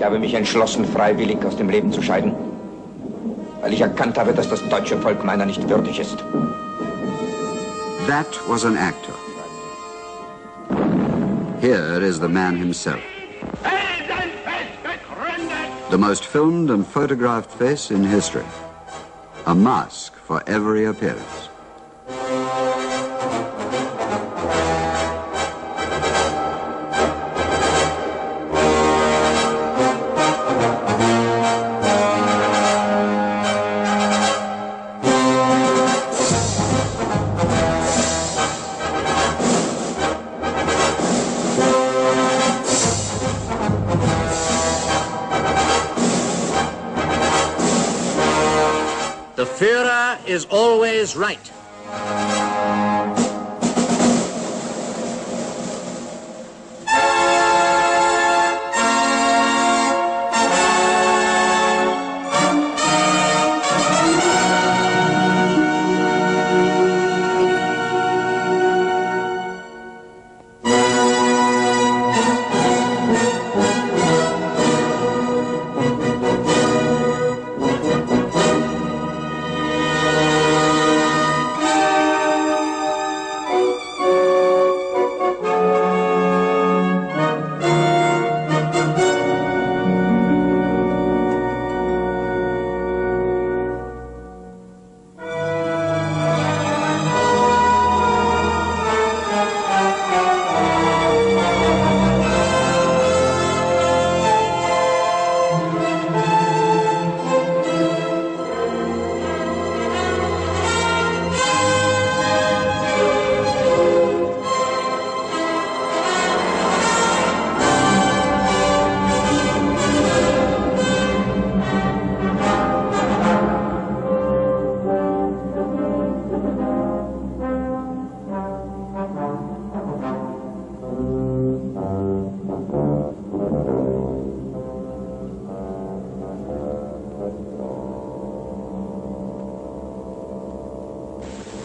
Ich habe mich entschlossen, freiwillig aus dem Leben zu scheiden, weil ich erkannt habe, dass das deutsche Volk meiner nicht würdig ist. That was an actor. Here is the man himself. The most filmed and photographed face in history. A mask for every appearance. The Führer is always right.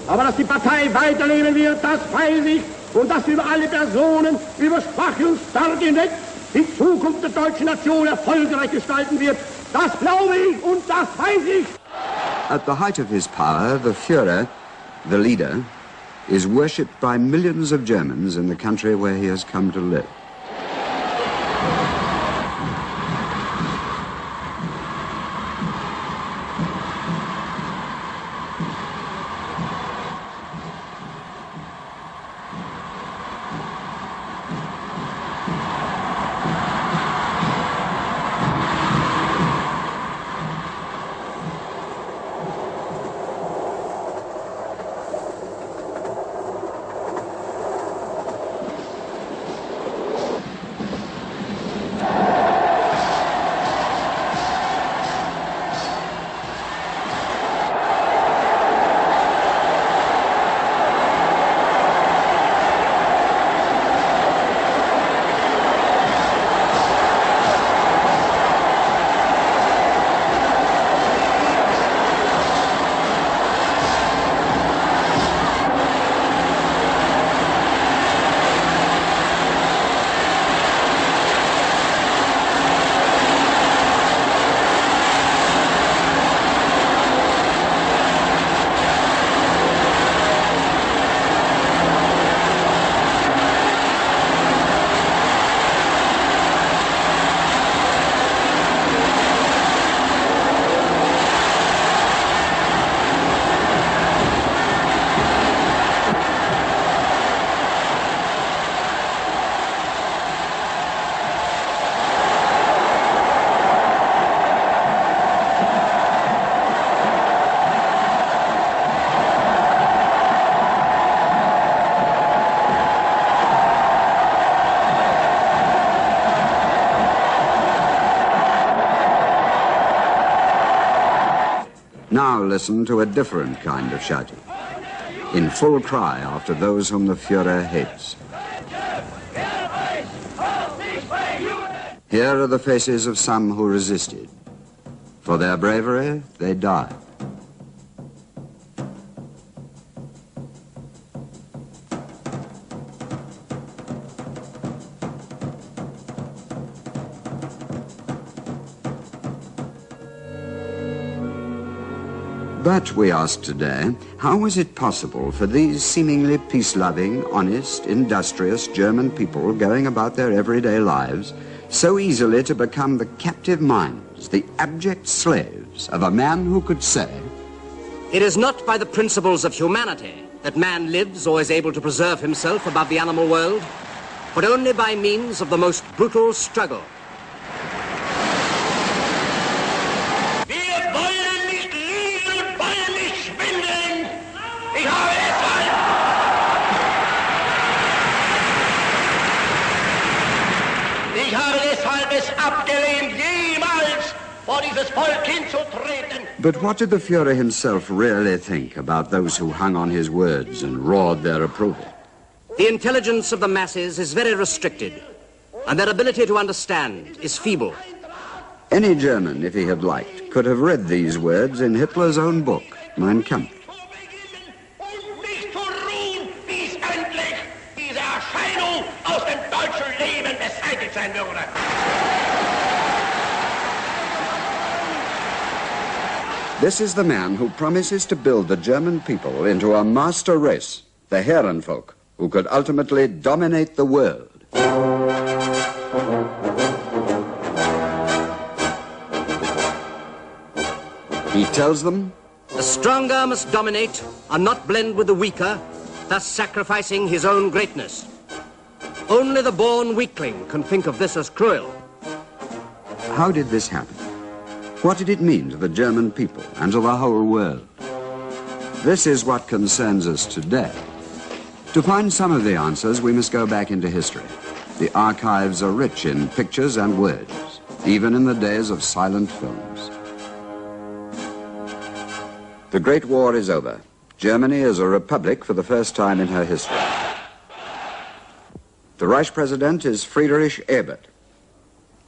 Aber dass die Partei weiterleben wird, das weiß ich. Und dass über alle Personen, über Schwache und Starke hinweg, die Zukunft der deutschen Nation erfolgreich gestalten wird, das glaube ich und das weiß ich. At the height of his power, the Führer, the leader, is worshipped by millions of Germans in the country where he has come to live. Now listen to a different kind of shouting, in full cry after those whom the Führer hates. Here are the faces of some who resisted. For their bravery, they died. But, we ask today, how was it possible for these seemingly peace-loving, honest, industrious German people going about their everyday lives so easily to become the captive minds, the abject slaves of a man who could say, It is not by the principles of humanity that man lives or is able to preserve himself above the animal world, but only by means of the most brutal struggle. Ich habe deshalb es abgelehnt, jemals vor dieses Volk hinzutreten. But what did the Führer himself really think about those who hung on his words and roared their approval? The intelligence of the masses is very restricted, and their ability to understand is feeble. Any German, if he had liked, could have read these words in Hitler's own book, Mein Kampf. Und nicht zu ruhen, bis endlich diese Erscheinung aus dem deutschen Leben beseitigt sein würde. This is the man who promises to build the German people into a master race, the Herrenvolk, who could ultimately dominate the world. He tells them, The stronger must dominate and not blend with the weaker, thus sacrificing his own greatness. Only the born weakling can think of this as cruel. how did this happen? What did it mean to the German people and to the whole world? This is what concerns us today. To find some of the answers, we must go back into history. The archives are rich in pictures and words, even in the days of silent films. The Great War is over. Germany is a republic for the first time in her history. The Reich President is Friedrich Ebert.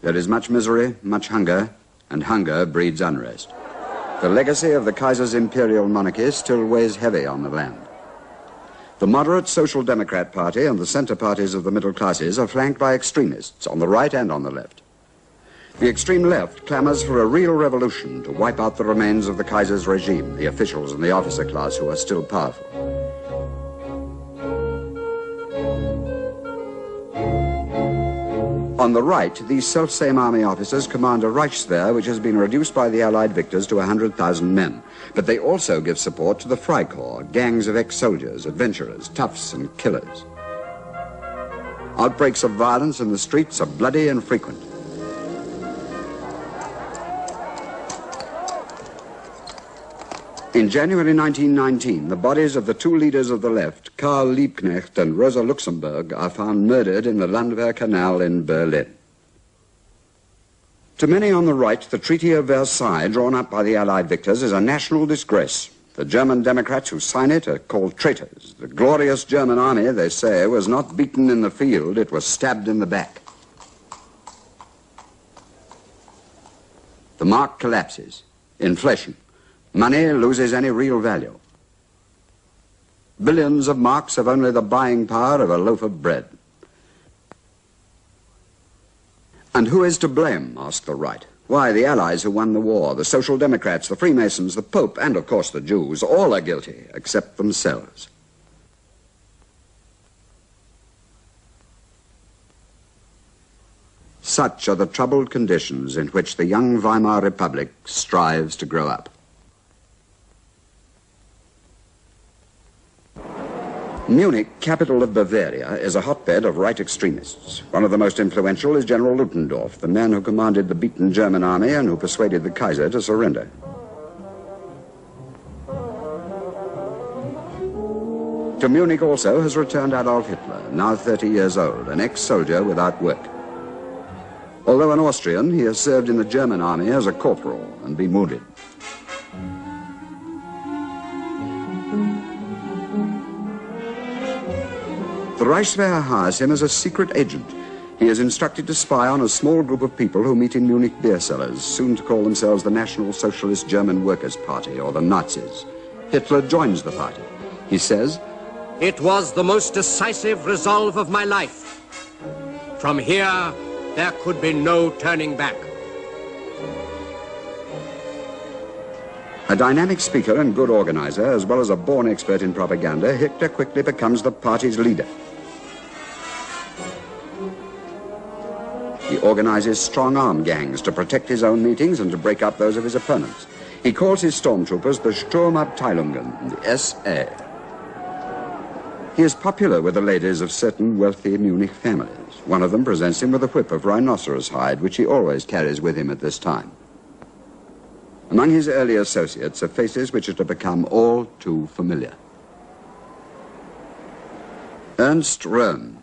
There is much misery, much hunger, and hunger breeds unrest. The legacy of the Kaiser's imperial monarchy still weighs heavy on the land. The moderate Social Democrat Party and the center parties of the middle classes are flanked by extremists on the right and on the left. The extreme left clamors for a real revolution to wipe out the remains of the Kaiser's regime, the officials and the officer class who are still powerful. On the right, these self-same army officers command a Reichswehr which has been reduced by the Allied victors to 100,000 men. But they also give support to the Freikorps, gangs of ex-soldiers, adventurers, toughs and killers. Outbreaks of violence in the streets are bloody and frequent. In January 1919, the bodies of the two leaders of the left, Karl Liebknecht and Rosa Luxemburg, are found murdered in the Landwehr Canal in Berlin. To many on the right, the Treaty of Versailles, drawn up by the Allied victors, is a national disgrace. The German Democrats who sign it are called traitors. The glorious German army, they say, was not beaten in the field, it was stabbed in the back. The mark collapses. Inflation. Money loses any real value. Billions of marks have only the buying power of a loaf of bread. And who is to blame, asked the right. Why, the Allies who won the war, the Social Democrats, the Freemasons, the Pope, and of course the Jews, all are guilty except themselves. Such are the troubled conditions in which the young Weimar Republic strives to grow up. Munich, capital of Bavaria, is a hotbed of right extremists. One of the most influential is General Ludendorff, the man who commanded the beaten German army and who persuaded the Kaiser to surrender. To Munich also has returned Adolf Hitler, now 30 years old, an ex-soldier without work. Although an Austrian, he has served in the German army as a corporal and been wounded. The Reichswehr hires him as a secret agent. He is instructed to spy on a small group of people who meet in Munich beer cellars, soon to call themselves the National Socialist German Workers' Party, or the Nazis. Hitler joins the party. He says, It was the most decisive resolve of my life. From here, there could be no turning back. A dynamic speaker and good organizer, as well as a born expert in propaganda, Hitler quickly becomes the party's leader. He organizes strong-arm gangs to protect his own meetings and to break up those of his opponents. He calls his stormtroopers the Sturmabteilungen, the SA. He is popular with the ladies of certain wealthy Munich families. One of them presents him with a whip of rhinoceros hide, which he always carries with him at this time. Among his early associates are faces which are to become all too familiar. Ernst Röhm,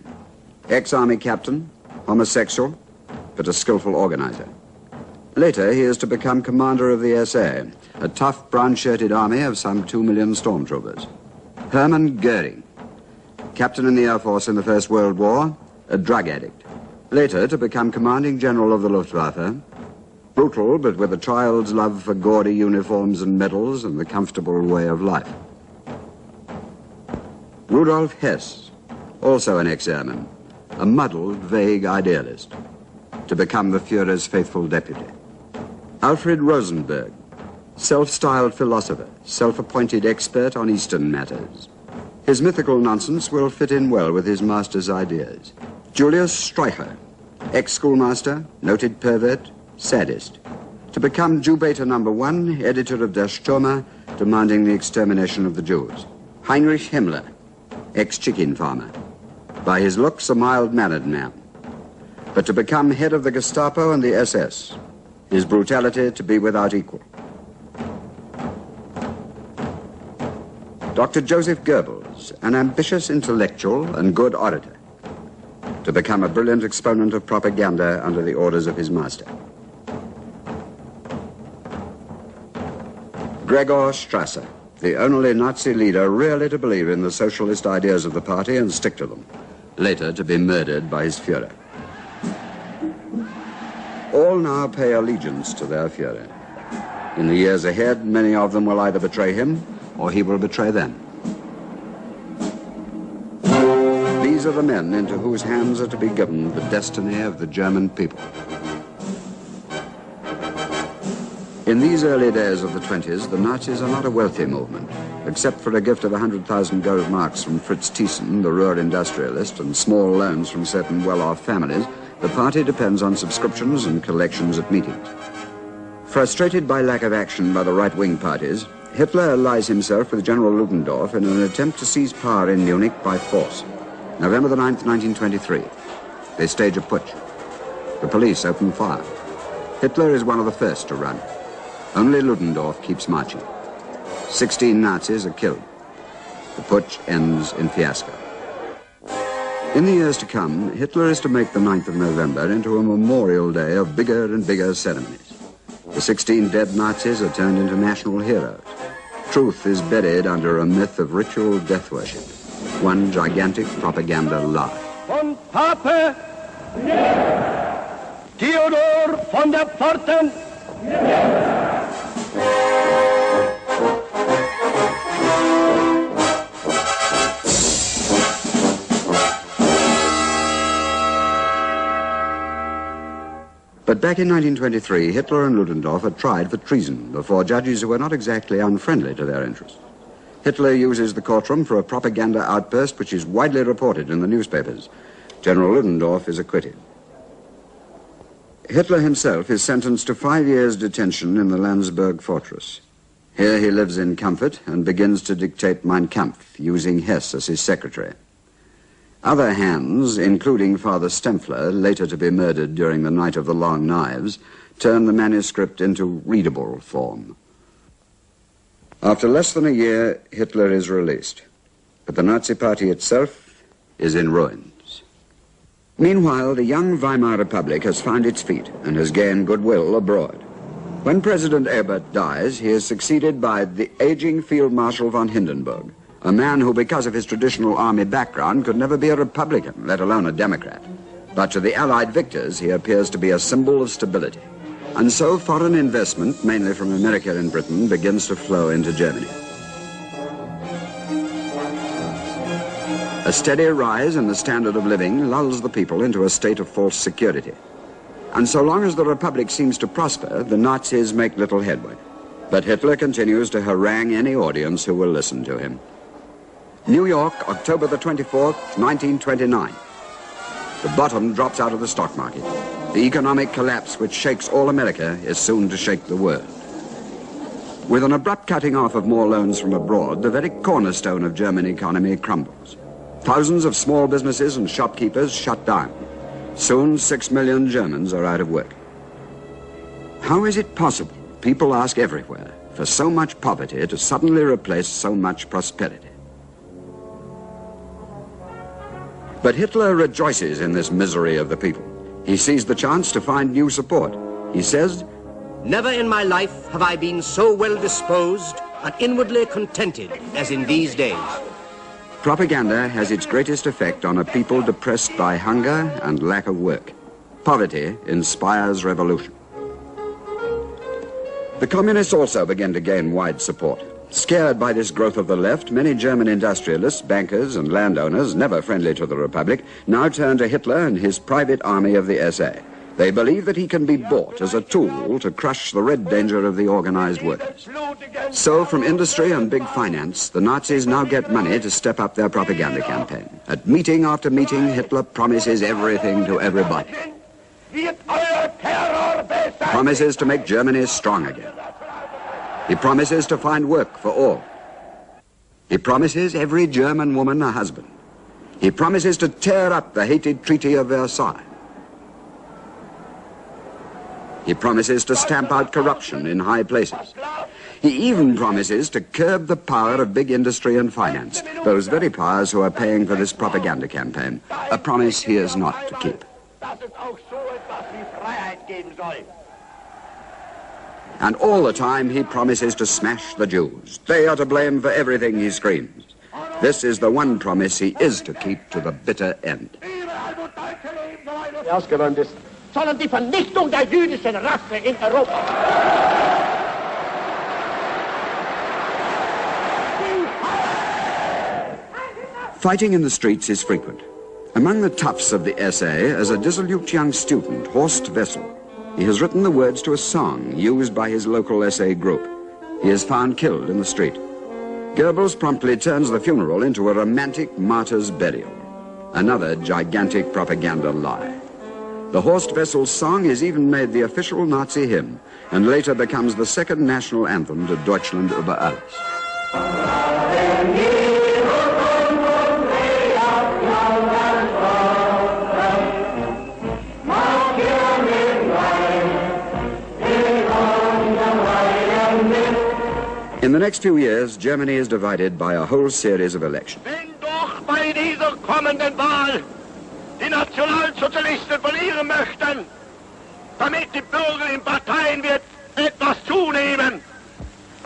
ex-army captain, homosexual, but a skillful organizer. Later, he is to become commander of the SA, a tough, brown-shirted army of some 2 million stormtroopers. Hermann Göring, captain in the Air Force in the First World War, a drug addict. Later, to become commanding general of the Luftwaffe, brutal, but with a child's love for gaudy uniforms and medals and the comfortable way of life. Rudolf Hess, also an ex-airman, a muddled, vague idealist, to become the Führer's faithful deputy. Alfred Rosenberg, self-styled philosopher, self-appointed expert on Eastern matters. His mythical nonsense will fit in well with his master's ideas. Julius Streicher, ex-schoolmaster, noted pervert, sadist, to become Jew Beta #1, editor of Der Stürmer, demanding the extermination of the Jews. Heinrich Himmler, ex-chicken farmer, by his looks a mild-mannered man, but to become head of the Gestapo and the SS, his brutality to be without equal. Dr. Joseph Goebbels, an ambitious intellectual and good orator, to become a brilliant exponent of propaganda under the orders of his master. Gregor Strasser, the only Nazi leader really to believe in the socialist ideas of the party and stick to them, later to be murdered by his Führer. All now pay allegiance to their Führer. In the years ahead, many of them will either betray him or he will betray them. These are the men into whose hands are to be given the destiny of the German people. In these early days of the 20s, the Nazis are not a wealthy movement. Except for a gift of 100,000 gold marks from Fritz Thyssen, the Ruhr industrialist, and small loans from certain well-off families, the party depends on subscriptions and collections at meetings. Frustrated by lack of action by the right-wing parties, Hitler allies himself with General Ludendorff in an attempt to seize power in Munich by force. November the 9th, 1923. They stage a putsch. The police open fire. Hitler is one of the first to run. Only Ludendorff keeps marching. 16 Nazis are killed. The putsch ends in fiasco. In the years to come, Hitler is to make the 9th of November into a memorial day of bigger and bigger ceremonies. The 16 dead Nazis are turned into national heroes. Truth is buried under a myth of ritual death worship. One gigantic propaganda lie. Von Pape, Theodor von der Pforten, But back in 1923, Hitler and Ludendorff are tried for treason before judges who were not exactly unfriendly to their interests. Hitler uses the courtroom for a propaganda outburst which is widely reported in the newspapers. General Ludendorff is acquitted. Hitler himself is sentenced to 5 years' detention in the Landsberg fortress. Here he lives in comfort and begins to dictate Mein Kampf, using Hess as his secretary. Other hands, including Father Stempfler, later to be murdered during the Night of the Long Knives, turn the manuscript into readable form. After less than a year, Hitler is released, but the Nazi Party itself is in ruins. Meanwhile, the young Weimar Republic has found its feet and has gained goodwill abroad. When President Ebert dies, he is succeeded by the aging Field Marshal von Hindenburg, a man who, because of his traditional army background, could never be a Republican, let alone a Democrat. But to the Allied victors, he appears to be a symbol of stability. And so foreign investment, mainly from America and Britain, begins to flow into Germany. A steady rise in the standard of living lulls the people into a state of false security. And so long as the Republic seems to prosper, the Nazis make little headway. But Hitler continues to harangue any audience who will listen to him. New York, October the 24th, 1929. The bottom drops out of the stock market. The economic collapse which shakes all America is soon to shake the world. With an abrupt cutting off of more loans from abroad, the very cornerstone of German economy crumbles. Thousands of small businesses and shopkeepers shut down. Soon 6 million Germans are out of work. How is it possible, people ask everywhere, for so much poverty to suddenly replace so much prosperity? But Hitler rejoices in this misery of the people. He sees the chance to find new support. He says, "Never in my life have I been so well disposed and inwardly contented as in these days." Propaganda has its greatest effect on a people depressed by hunger and lack of work. Poverty inspires revolution. The communists also begin to gain wide support. Scared by this growth of the left, many German industrialists, bankers, and landowners, never friendly to the Republic, now turn to Hitler and his private army of the SA. They believe that he can be bought as a tool to crush the red danger of the organized workers. So, from industry and big finance, the Nazis now get money to step up their propaganda campaign. At meeting after meeting, Hitler promises everything to everybody. Promises to make Germany strong again. He promises to find work for all. He promises every German woman a husband. He promises to tear up the hated Treaty of Versailles. He promises to stamp out corruption in high places. He even promises to curb the power of big industry and finance, those very powers who are paying for this propaganda campaign, a promise he is not to keep. And all the time he promises to smash the Jews. They are to blame for everything, he screams. This is the one promise he is to keep to the bitter end. Ausgeräumt ist, sondern die Vernichtung der jüdischen Rasse in Europa. Fighting in the streets is frequent. Among the toughs of the SA is a dissolute young student, Horst Wessel. He has written the words to a song used by his local SA group. He is found killed in the street. Goebbels promptly turns the funeral into a romantic martyr's burial. Another gigantic propaganda lie. The Horst Wessel song is even made the official Nazi hymn and later becomes the second national anthem to Deutschland über alles. In the next few years, Germany is divided by a whole series of elections. Wenn doch bei dieser kommenden Wahl die Nationalsozialisten verlieren möchten, damit die Bürger in Parteien wird etwas zunehmen.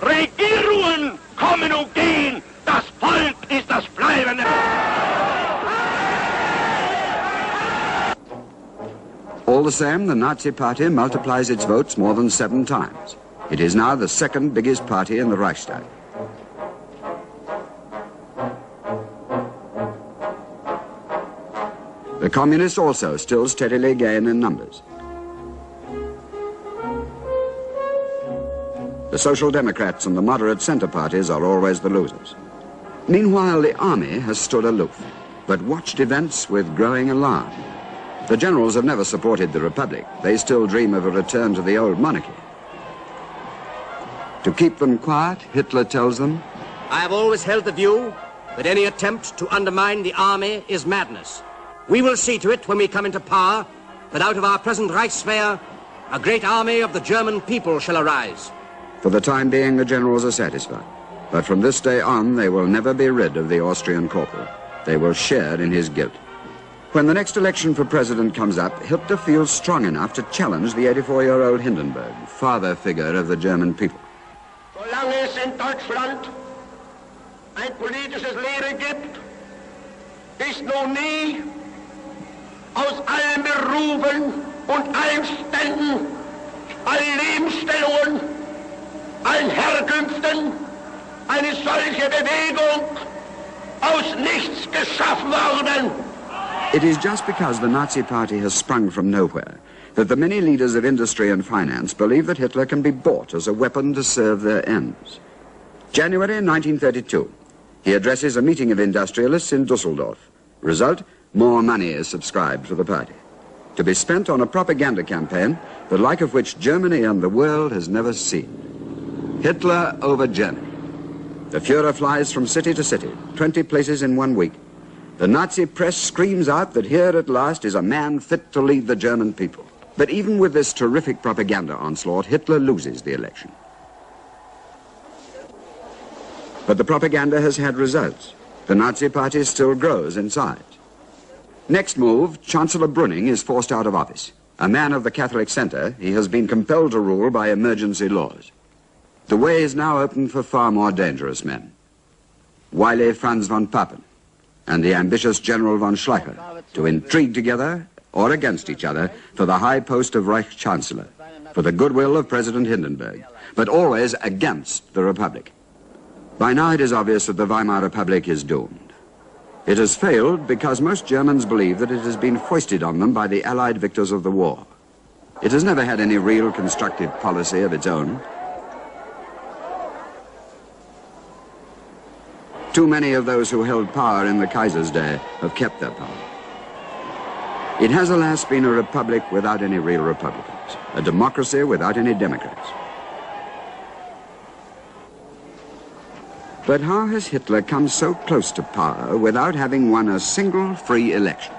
Regierungen kommen und gehen, das Volk ist das Bleibende. All the same, the Nazi Party multiplies its votes more than 7 times. It is now the second biggest party in the Reichstag. The communists also still steadily gain in numbers. The Social Democrats and the moderate center parties are always the losers. Meanwhile, the army has stood aloof, but watched events with growing alarm. The generals have never supported the Republic. They still dream of a return to the old monarchy. To keep them quiet, Hitler tells them, I have always held the view that any attempt to undermine the army is madness. We will see to it when we come into power that out of our present Reichswehr, a great army of the German people shall arise. For the time being, the generals are satisfied. But from this day on, they will never be rid of the Austrian corporal. They will share in his guilt. When the next election for president comes up, Hitler feels strong enough to challenge the 84-year-old Hindenburg, father figure of the German people. Solange es in Deutschland ein politisches Leben gibt, ist noch nie aus allen Berufen und allen Ständen, allen Lebensstellungen, allen Herkünften eine solche Bewegung aus nichts geschaffen worden. It is just because the Nazi Party has sprung from nowhere that the many leaders of industry and finance believe that Hitler can be bought as a weapon to serve their ends. January 1932, he addresses a meeting of industrialists in Dusseldorf. Result, more money is subscribed for the party, to be spent on a propaganda campaign the like of which Germany and the world has never seen. Hitler over Germany. The Führer flies from city to city, 20 places in 1 week. The Nazi press screams out that here at last is a man fit to lead the German people. But even with this terrific propaganda onslaught, Hitler loses the election. But the propaganda has had results. The Nazi party still grows in size. Next move, Chancellor Brüning is forced out of office. A man of the Catholic Centre, he has been compelled to rule by emergency laws. The way is now open for far more dangerous men. Wily Franz von Papen and the ambitious General von Schleicher to intrigue together or against each other for the high post of Reich Chancellor, for the goodwill of President Hindenburg, but always against the Republic. By now it is obvious that the Weimar Republic is doomed. It has failed because most Germans believe that it has been foisted on them by the Allied victors of the war. It has never had any real constructive policy of its own. Too many of those who held power in the Kaiser's day have kept their power. It has, alas, been a republic without any real republicans, a democracy without any democrats. But how has Hitler come so close to power without having won a single free election?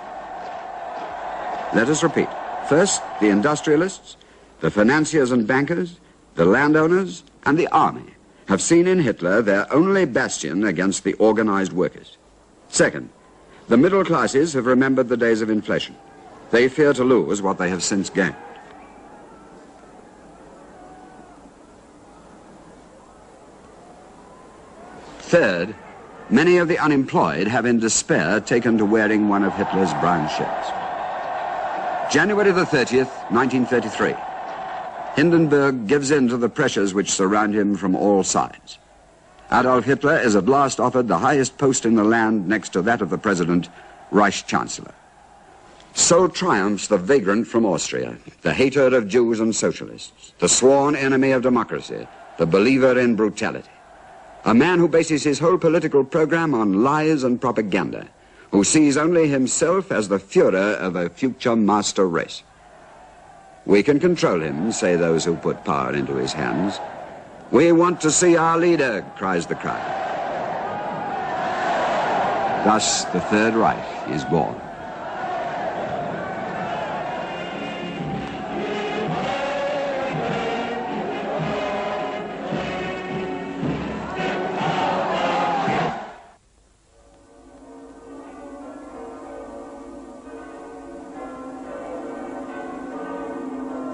Let us repeat. First, the industrialists, the financiers and bankers, the landowners, and the army have seen in Hitler their only bastion against the organized workers. Second, the middle classes have remembered the days of inflation. They fear to lose what they have since gained. Third, many of the unemployed have in despair taken to wearing one of Hitler's brown shirts. January the 30th, 1933. Hindenburg gives in to the pressures which surround him from all sides. Adolf Hitler is at last offered the highest post in the land next to that of the President, Reich Chancellor. So triumphs the vagrant from Austria, the hater of Jews and socialists, the sworn enemy of democracy, the believer in brutality. A man who bases his whole political program on lies and propaganda, who sees only himself as the Führer of a future master race. We can control him, say those who put power into his hands. We want to see our leader, cries the crowd. Thus, the Third Reich is born.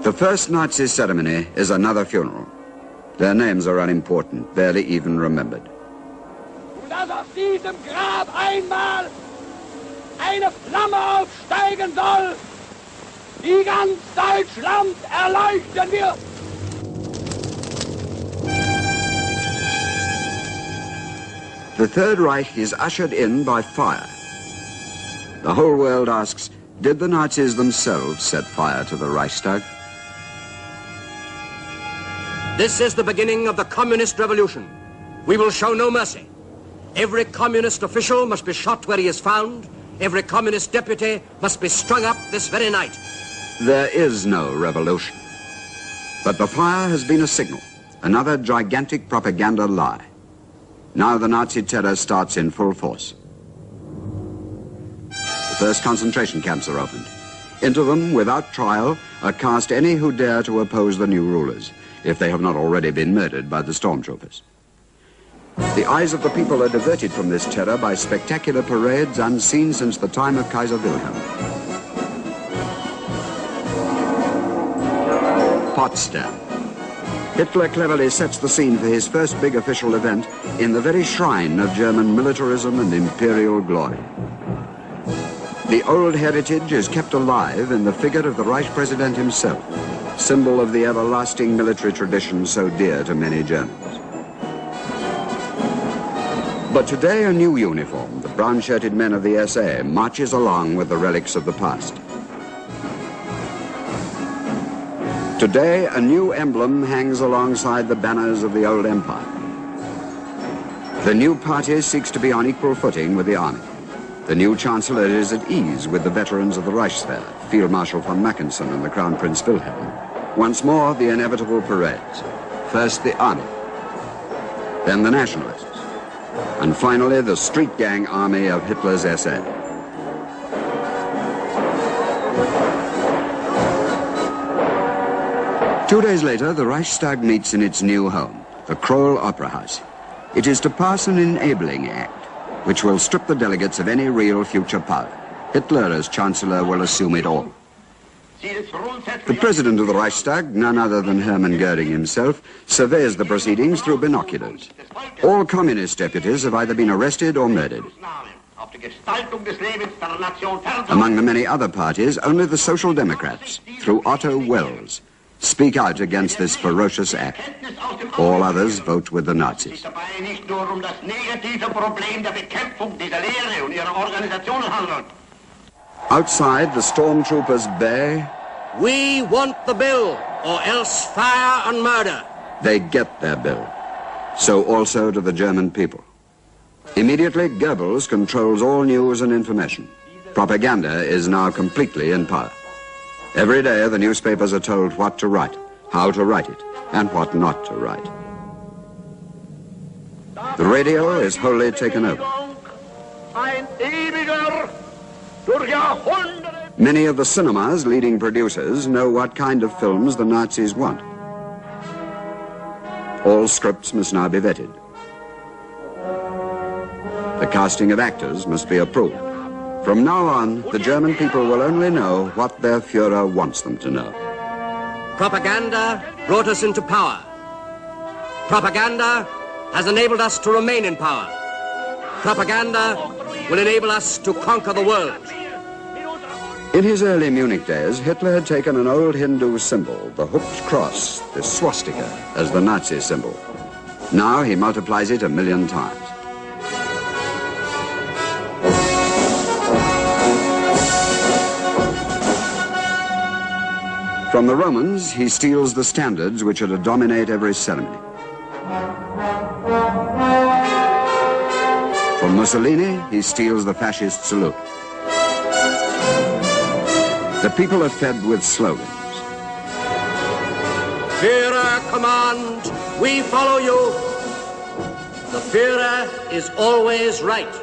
The first Nazi ceremony is another funeral. Their names are unimportant, barely even remembered. Und dass auf diesem Grab einmal eine Flamme aufsteigen soll, die ganz Deutschland erleuchten wird. The Third Reich is ushered in by fire. The whole world asks, did the Nazis themselves set fire to the Reichstag? This is the beginning of the communist revolution. We will show no mercy. Every communist official must be shot where he is found. Every communist deputy must be strung up this very night. There is no revolution. But the fire has been a signal, another gigantic propaganda lie. Now the Nazi terror starts in full force. The first concentration camps are opened. Into them, without trial, are cast any who dare to oppose the new rulers, if they have not already been murdered by the stormtroopers. The eyes of the people are diverted from this terror by spectacular parades unseen since the time of Kaiser Wilhelm. Potsdam. Hitler cleverly sets the scene for his first big official event in the very shrine of German militarism and imperial glory. The old heritage is kept alive in the figure of the Reich President himself, symbol of the everlasting military tradition so dear to many Germans. But today a new uniform, the brown-shirted men of the SA, marches along with the relics of the past. Today, a new emblem hangs alongside the banners of the old empire. The new party seeks to be on equal footing with the army. The new Chancellor is at ease with the veterans of the Reichswehr, Field Marshal von Mackensen and the Crown Prince Wilhelm. Once more, the inevitable parades. First the army, then the nationalists, and finally the street gang army of Hitler's SA. Two days later, the Reichstag meets in its new home, the Kroll Opera House. It is to pass an enabling act, which will strip the delegates of any real future power. Hitler, as Chancellor, will assume it all. The President of the Reichstag, none other than Hermann Goering himself, surveys the proceedings through binoculars. All communist deputies have either been arrested or murdered. Among the many other parties, only the Social Democrats, through Otto Wels, speak out against this ferocious act. All others vote with the Nazis. Outside, the stormtroopers bay, "We want the bill, or else fire and murder." They get their bill. So also do the German people. Immediately, Goebbels controls all news and information. Propaganda is now completely in power. Every day, the newspapers are told what to write, how to write it, and what not to write. The radio is wholly taken over. Many of the cinema's leading producers know what kind of films the Nazis want. All scripts must now be vetted. The casting of actors must be approved. From now on, the German people will only know what their Führer wants them to know. Propaganda brought us into power. Propaganda has enabled us to remain in power. Propaganda will enable us to conquer the world. In his early Munich days, Hitler had taken an old Hindu symbol, the hooked cross, the swastika, as the Nazi symbol. Now he multiplies it 1,000,000 times. From the Romans, he steals the standards which are to dominate every ceremony. From Mussolini, he steals the fascist salute. The people are fed with slogans. Führer, command, we follow you. The Führer is always right.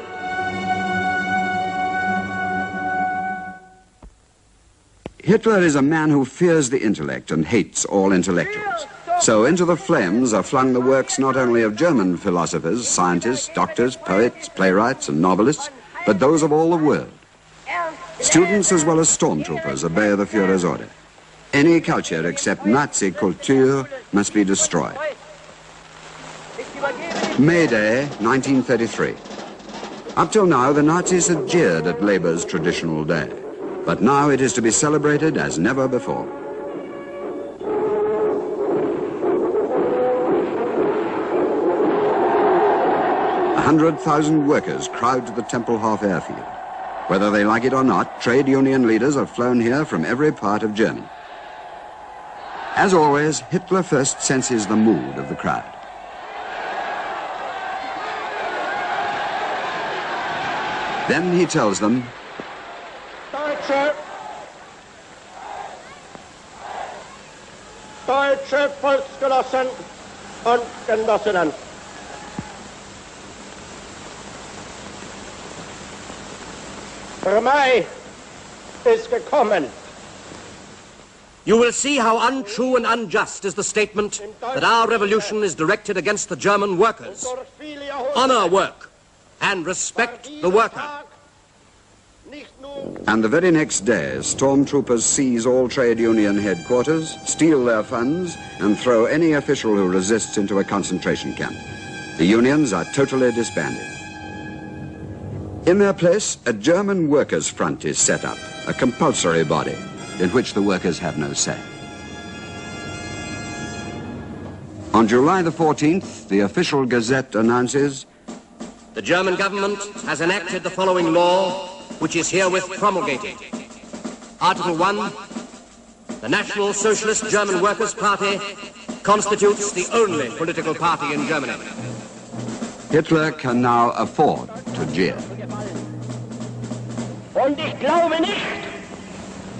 Hitler is a man who fears the intellect and hates all intellectuals. So into the flames are flung the works not only of German philosophers, scientists, doctors, poets, playwrights, and novelists, but those of all the world. Students as well as stormtroopers obey the Führer's order. Any culture except Nazi culture must be destroyed. May Day, 1933. Up till now, the Nazis had jeered at Labour's traditional day. But now it is to be celebrated as never before. A 100,000 workers crowd to the Tempelhof airfield. Whether they like it or not, trade union leaders have flown here from every part of Germany. As always, Hitler first senses the mood of the crowd. Then he tells them, Deutsche Volksgenossen und Genossinnen. Der Mai ist gekommen. You will see how untrue and unjust is the statement that our revolution is directed against the German workers. Honor work and respect the worker. And the very next day, stormtroopers seize all trade union headquarters, steal their funds, and throw any official who resists into a concentration camp. The unions are totally disbanded. In their place, a German workers' front is set up, a compulsory body, in which the workers have no say. On July the 14th, the official gazette announces, the German government has enacted the following law, which is herewith promulgated. Article 1, the National Socialist German Workers' Party constitutes the only political party in Germany. Hitler can now afford to jeer. Und ich glaube nicht,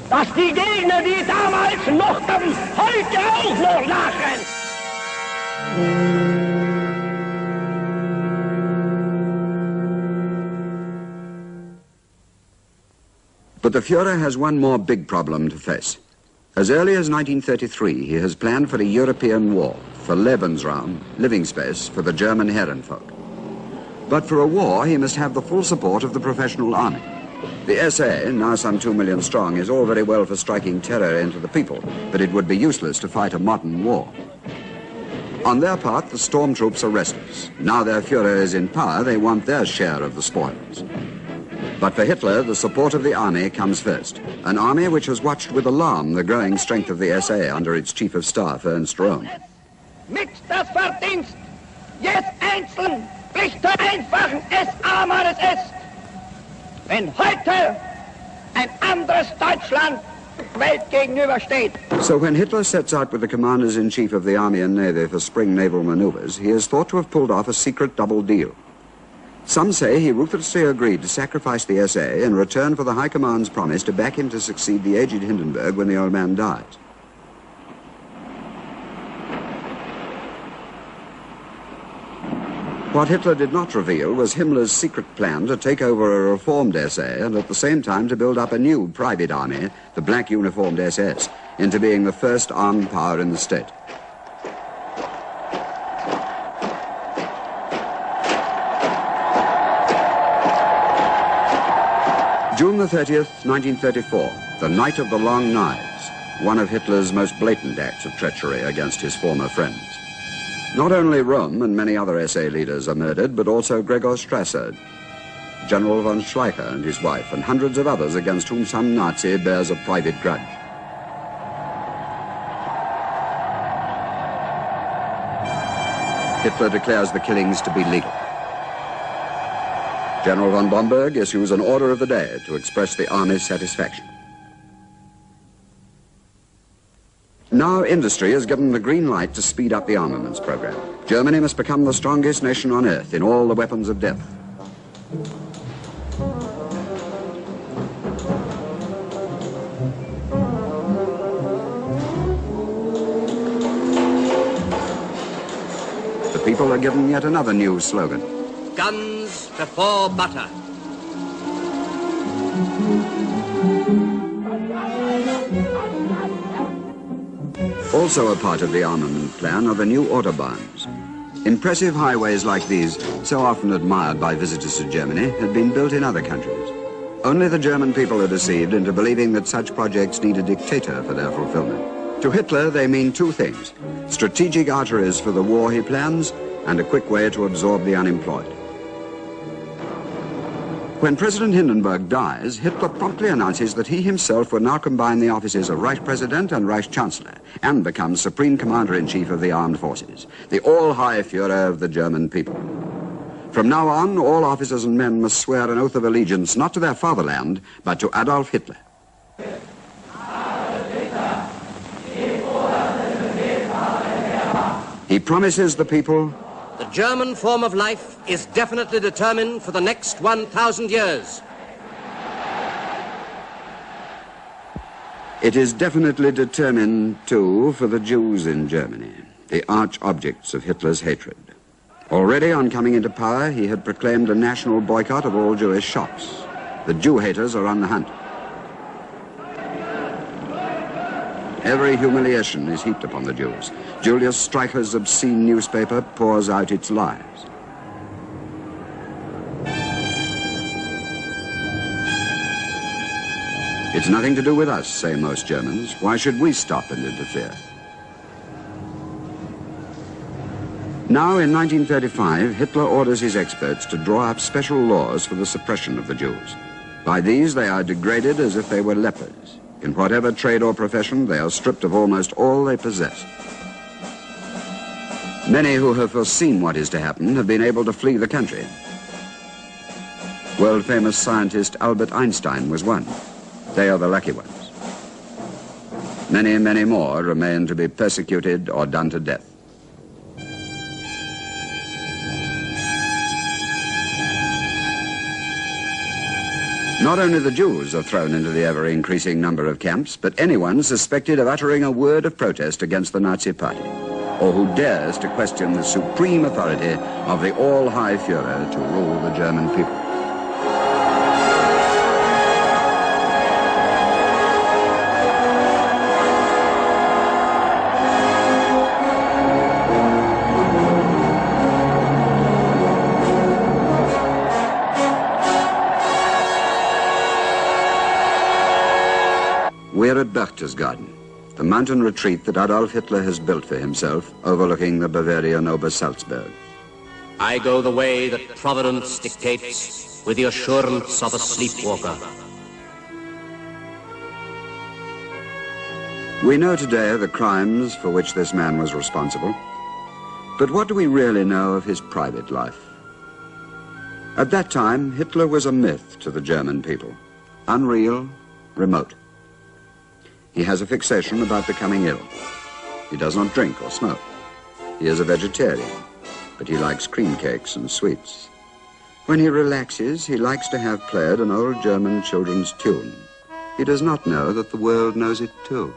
dass die Gegner, die damals mochten, heute auch noch lachen. But the Führer has one more big problem to face. As early as 1933, he has planned for a European war, for Lebensraum, living space for the German Herrenvolk. But for a war, he must have the full support of the professional army. The SA, now some 2 million strong, is all very well for striking terror into the people, but it would be useless to fight a modern war. On their part, the stormtroops are restless. Now their Führer is in power, they want their share of the spoils. But for Hitler, the support of the army comes first. An army which has watched with alarm the growing strength of the SA under its Chief of Staff, Ernst Röhm. Mit das Verdienst, jetzt einzeln, nicht der einfachen SA-Mannes ist, wenn heute ein anderes Deutschland Welt gegenübersteht. So when Hitler sets out with the commanders-in-chief of the army and navy for spring naval maneuvers, he is thought to have pulled off a secret double deal. Some say he ruthlessly agreed to sacrifice the SA in return for the High Command's promise to back him to succeed the aged Hindenburg when the old man dies. What Hitler did not reveal was Himmler's secret plan to take over a reformed SA and at the same time to build up a new private army, the black uniformed SS, into being the first armed power in the state. June the 30th, 1934, the night of the long knives, one of Hitler's most blatant acts of treachery against his former friends. Not only Röhm and many other SA leaders are murdered, but also Gregor Strasser, General von Schleicher and his wife, and hundreds of others against whom some Nazi bears a private grudge. Hitler declares the killings to be legal. General von Bomberg issues an order of the day to express the army's satisfaction. Now industry is given the green light to speed up the armaments program. Germany must become the strongest nation on earth in all the weapons of death. The people are given yet another new slogan. Guns before butter. Also a part of the armament plan are the new autobahns. Impressive highways like these, so often admired by visitors to Germany, had been built in other countries. Only the German people are deceived into believing that such projects need a dictator for their fulfillment. To Hitler, they mean two things: strategic arteries for the war he plans, and a quick way to absorb the unemployed. When President Hindenburg dies, Hitler promptly announces that he himself will now combine the offices of Reich President and Reich Chancellor and become Supreme Commander-in-Chief of the Armed Forces, the all-high Führer of the German people. From now on, all officers and men must swear an oath of allegiance not to their fatherland, but to Adolf Hitler. He promises the people, the German form of life is definitely determined for the next 1,000 years. It is definitely determined, too, for the Jews in Germany, the arch objects of Hitler's hatred. Already on coming into power, he had proclaimed a national boycott of all Jewish shops. The Jew haters are on the hunt. Every humiliation is heaped upon the Jews. Julius Streicher's obscene newspaper pours out its lies. It's nothing to do with us, say most Germans. Why should we stop and interfere? Now, in 1935, Hitler orders his experts to draw up special laws for the suppression of the Jews. By these, they are degraded as if they were lepers. In whatever trade or profession, they are stripped of almost all they possess. Many who have foreseen what is to happen have been able to flee the country. World-famous scientist Albert Einstein was one. They are the lucky ones. Many, many more remain to be persecuted or done to death. Not only the Jews are thrown into the ever-increasing number of camps, but anyone suspected of uttering a word of protest against the Nazi Party, or who dares to question the supreme authority of the all-high Führer to rule the German people. We're at Berchtesgaden, the mountain retreat that Adolf Hitler has built for himself, overlooking the Bavarian Obersalzberg. I go the way that Providence dictates with the assurance of a sleepwalker. We know today the crimes for which this man was responsible, but what do we really know of his private life? At that time, Hitler was a myth to the German people, unreal, remote. He has a fixation about becoming ill. He does not drink or smoke. He is a vegetarian, but he likes cream cakes and sweets. When he relaxes, he likes to have played an old German children's tune. He does not know that the world knows it too.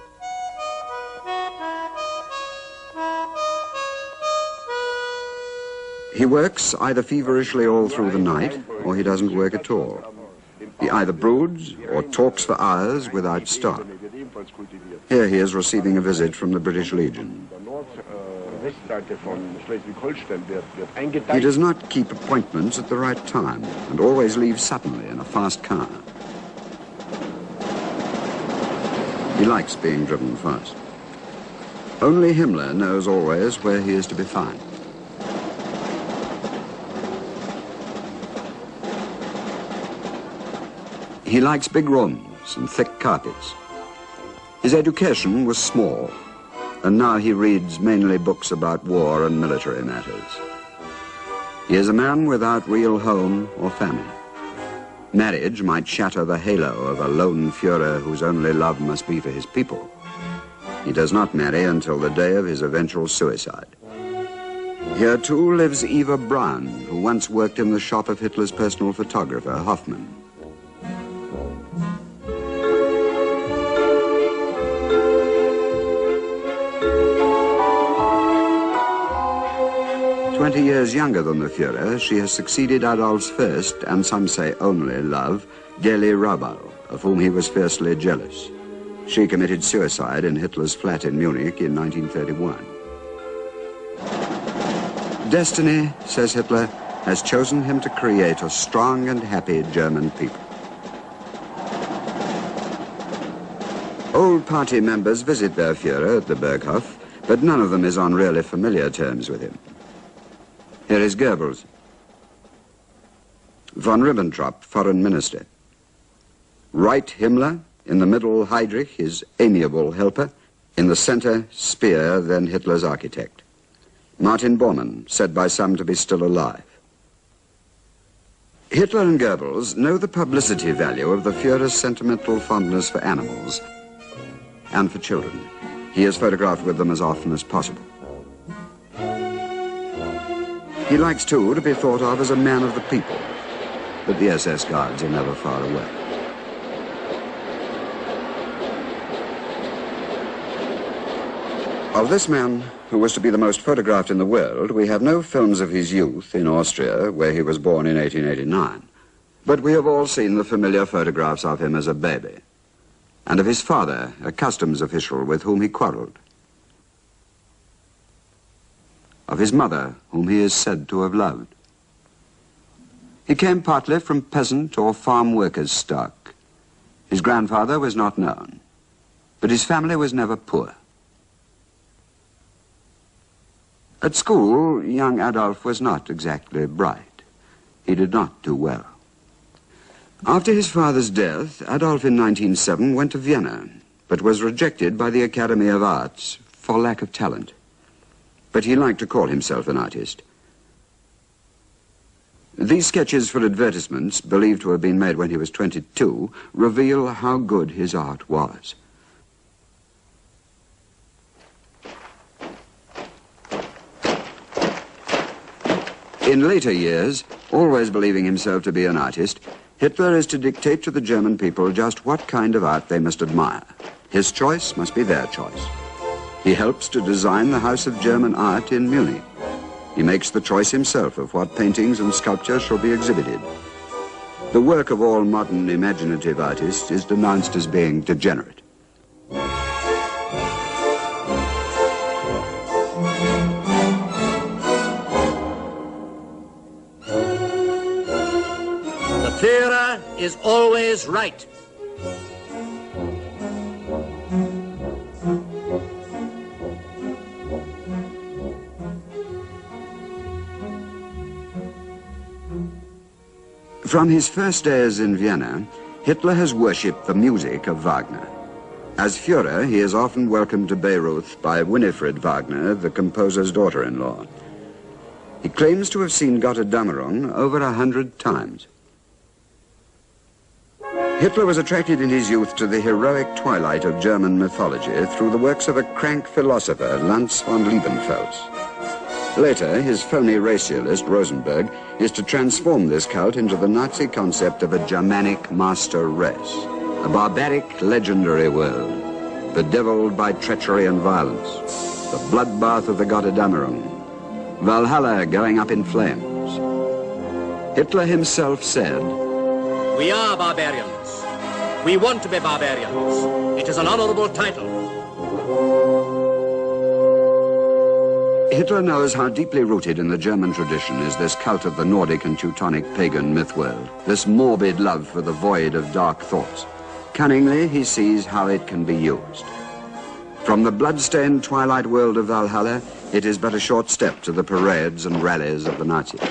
He works either feverishly all through the night, or he doesn't work at all. He either broods or talks for hours without stop. Here he is receiving a visit from the British Legion. He does not keep appointments at the right time and always leaves suddenly in a fast car. He likes being driven fast. Only Himmler knows always where he is to be found. He likes big rooms and thick carpets. His education was small, and now he reads mainly books about war and military matters. He is a man without real home or family. Marriage might shatter the halo of a lone Führer whose only love must be for his people. He does not marry until the day of his eventual suicide. Here too lives Eva Braun, who once worked in the shop of Hitler's personal photographer, Hoffmann. Years younger than the Führer, she has succeeded Adolf's first, and some say only, love, Deli Rabal, of whom he was fiercely jealous. She committed suicide in Hitler's flat in Munich in 1931. Destiny, says Hitler, has chosen him to create a strong and happy German people. Old party members visit their Führer at the Berghof, but none of them is on really familiar terms with him. Here is Goebbels, von Ribbentrop, foreign minister. Right Himmler, in the middle Heydrich, his amiable helper, in the center Speer, then Hitler's architect. Martin Bormann, said by some to be still alive. Hitler and Goebbels know the publicity value of the Führer's sentimental fondness for animals and for children. He is photographed with them as often as possible. He likes, too, to be thought of as a man of the people, but the SS guards are never far away. Of this man, who was to be the most photographed in the world, we have no films of his youth in Austria, where he was born in 1889. But we have all seen the familiar photographs of him as a baby, and of his father, a customs official with whom he quarreled. Of his mother, whom he is said to have loved. He came partly from peasant or farm workers' stock. His grandfather was not known, but his family was never poor. At school, young Adolf was not exactly bright. He did not do well. After his father's death, Adolf in 1907 went to Vienna, but was rejected by the Academy of Arts for lack of talent. But he liked to call himself an artist. These sketches for advertisements, believed to have been made when he was 22, reveal how good his art was. In later years, always believing himself to be an artist, Hitler is to dictate to the German people just what kind of art they must admire. His choice must be their choice. He helps to design the House of German Art in Munich. He makes the choice himself of what paintings and sculpture shall be exhibited. The work of all modern imaginative artists is denounced as being degenerate. The Führer is always right. From his first days in Vienna, Hitler has worshipped the music of Wagner. As Führer, he is often welcomed to Bayreuth by Winifred Wagner, the composer's daughter-in-law. He claims to have seen Götterdämmerung over 100 times. Hitler was attracted in his youth to the heroic twilight of German mythology through the works of a crank philosopher, Lanz von Liebenfels. Later, his phony racialist, Rosenberg, is to transform this cult into the Nazi concept of a Germanic master race, a barbaric, legendary world, bedeviled by treachery and violence, the bloodbath of the Götterdämmerung, Valhalla going up in flames. Hitler himself said, "We are barbarians. We want to be barbarians. It is an honorable title." Hitler knows how deeply rooted in the German tradition is this cult of the Nordic and Teutonic pagan myth world, this morbid love for the void of dark thoughts. Cunningly, he sees how it can be used. From the blood-stained twilight world of Valhalla, it is but a short step to the parades and rallies of the Nazis.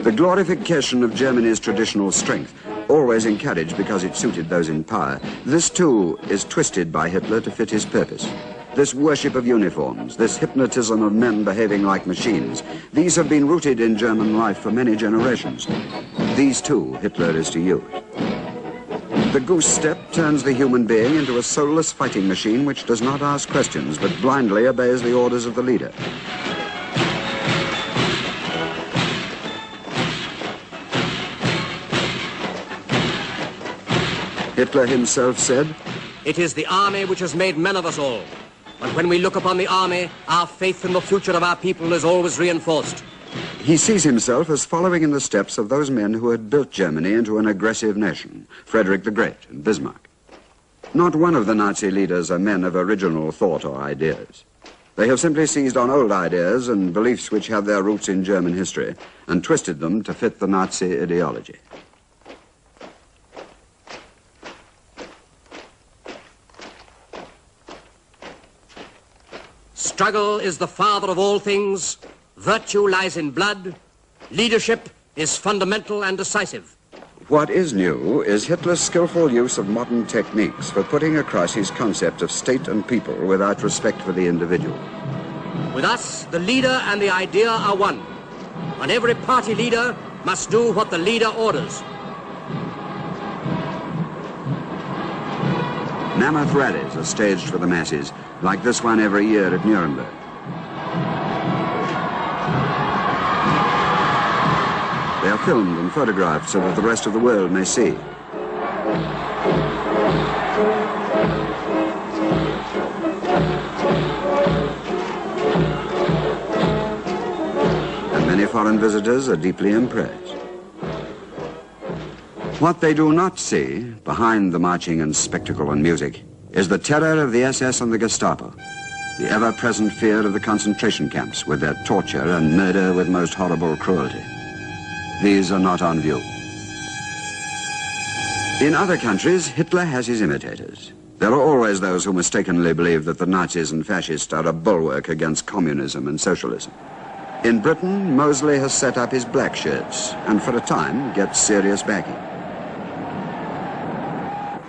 The glorification of Germany's traditional strength, always encouraged because it suited those in power, this too is twisted by Hitler to fit his purpose. This worship of uniforms, this hypnotism of men behaving like machines, these have been rooted in German life for many generations. These too Hitler is to use. The goose step turns the human being into a soulless fighting machine which does not ask questions but blindly obeys the orders of the leader. Hitler himself said, "It is the army which has made men of us all. But when we look upon the army, our faith in the future of our people is always reinforced." He sees himself as following in the steps of those men who had built Germany into an aggressive nation, Frederick the Great and Bismarck. Not one of the Nazi leaders are men of original thought or ideas. They have simply seized on old ideas and beliefs which have their roots in German history and twisted them to fit the Nazi ideology. Struggle is the father of all things. Virtue lies in blood. Leadership is fundamental and decisive. What is new is Hitler's skillful use of modern techniques for putting across his concept of state and people without respect for the individual. With us, the leader and the idea are one. And every party leader must do what the leader orders. Mammoth rallies are staged for the masses, like this one every year at Nuremberg. They are filmed and photographed so that the rest of the world may see. And many foreign visitors are deeply impressed. What they do not see, behind the marching and spectacle and music, is the terror of the SS and the Gestapo. the ever-present fear of the concentration camps with their torture and murder with most horrible cruelty. These are not on view. In other countries, Hitler has his imitators. There are always those who mistakenly believe that the Nazis and fascists are a bulwark against communism and socialism. In Britain, Mosley has set up his black shirts and for a time gets serious backing.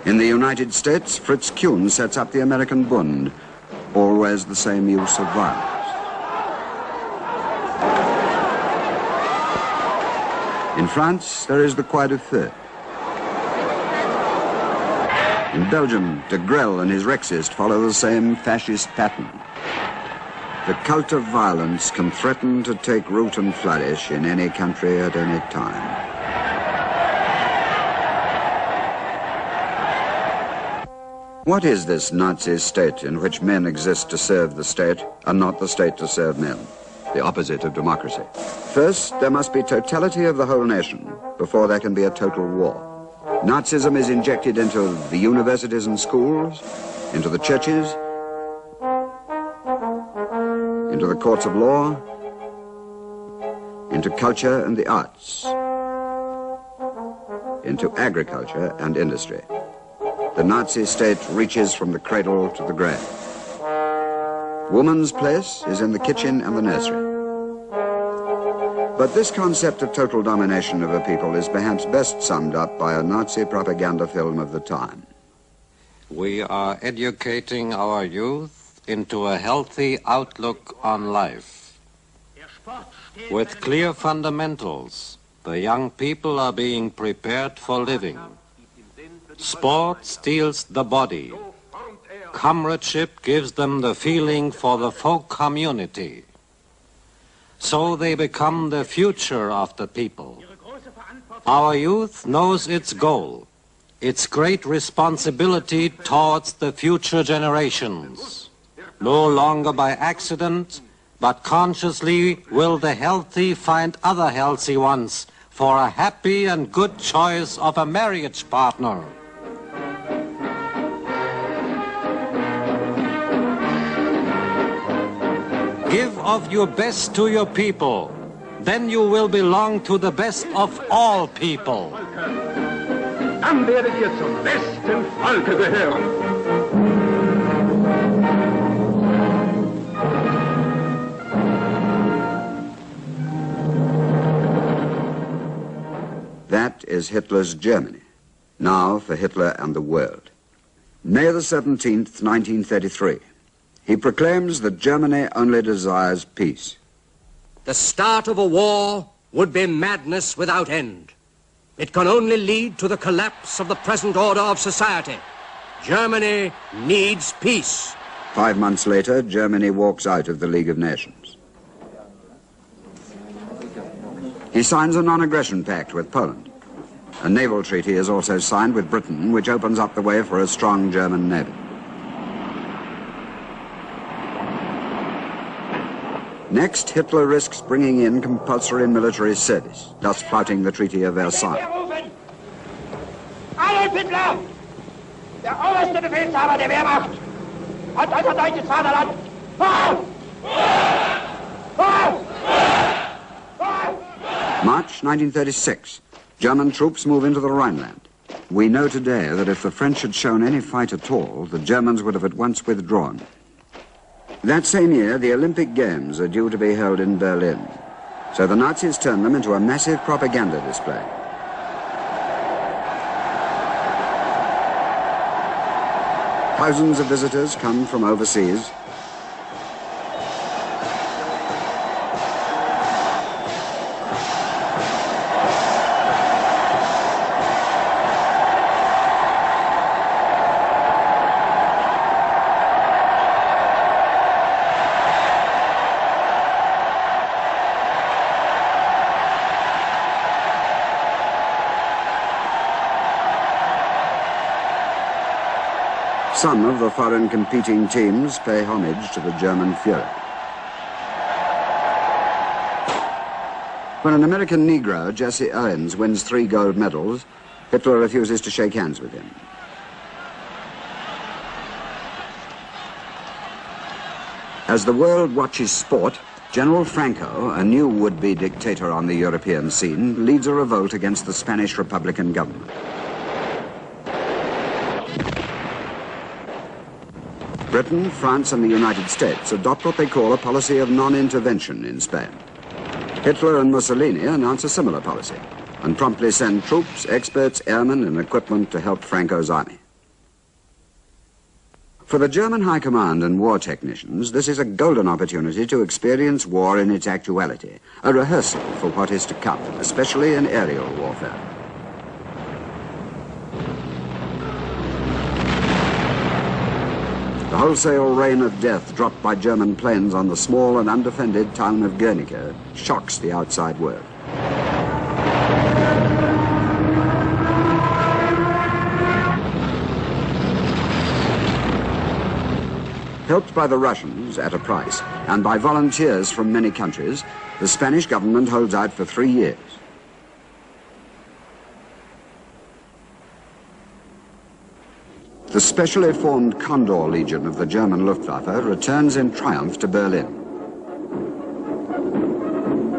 In the United States, Fritz Kuhn sets up the American Bund, always the same use of violence. In France, there is the Croix de Feu. In Belgium, de Grelle and his Rexist follow the same fascist pattern. The cult of violence can threaten to take root and flourish in any country at any time. What is this Nazi state in which men exist to serve the state and not the state to serve men? The opposite of democracy. First, there must be totality of the whole nation before there can be a total war. Nazism is injected into the universities and schools, into the churches, into the courts of law, into culture and the arts, into agriculture and industry. The Nazi state reaches from the cradle to the grave. Woman's place is in the kitchen and the nursery. But this concept of total domination of a people is perhaps best summed up by a Nazi propaganda film of the time. We are educating our youth into a healthy outlook on life. With clear fundamentals, the young people are being prepared for living. Sport steels the body. Comradeship gives them the feeling for the folk community. So they become the future of the people. Our youth knows its goal, its great responsibility towards the future generations. No longer by accident, but consciously will the healthy find other healthy ones for a happy and good choice of a marriage partner. Give of your best to your people, then you will belong to the best of all people. Dann werdet ihr zum besten Volke gehören. That is Hitler's Germany, now for Hitler and the world. May the 17th, 1933. He proclaims that Germany only desires peace. The start of a war would be madness without end. It can only lead to the collapse of the present order of society. Germany needs peace. 5 months later, Germany walks out of the League of Nations. He signs a non-aggression pact with Poland. A naval treaty is also signed with Britain, which opens up the way for a strong German navy. Next, Hitler risks bringing in compulsory military service, thus flouting the Treaty of Versailles. Adolf Hitler, der oberste Befehlshaber der Wehrmacht, hat unser deutsches Vaterland March 1936. German troops move into the Rhineland. We know today that if the French had shown any fight at all, the Germans would have at once withdrawn. That same year, the Olympic Games are due to be held in Berlin. So the Nazis turn them into a massive propaganda display. Thousands of visitors come from overseas. Some of the foreign competing teams pay homage to the German Fuhrer. When an American Negro, Jesse Owens, wins 3 gold medals, Hitler refuses to shake hands with him. As the world watches sport, General Franco, a new would-be dictator on the European scene, leads a revolt against the Spanish Republican government. Britain, France and the United States adopt what they call a policy of non-intervention in Spain. Hitler and Mussolini announce a similar policy and promptly send troops, experts, airmen and equipment to help Franco's army. For the German High Command and war technicians, this is a golden opportunity to experience war in its actuality, a rehearsal for what is to come, especially in aerial warfare. The wholesale rain of death dropped by German planes on the small and undefended town of Guernica shocks the outside world. Helped by the Russians at a price and by volunteers from many countries, the Spanish government holds out for 3 years. The specially formed Condor Legion of the German Luftwaffe returns in triumph to Berlin.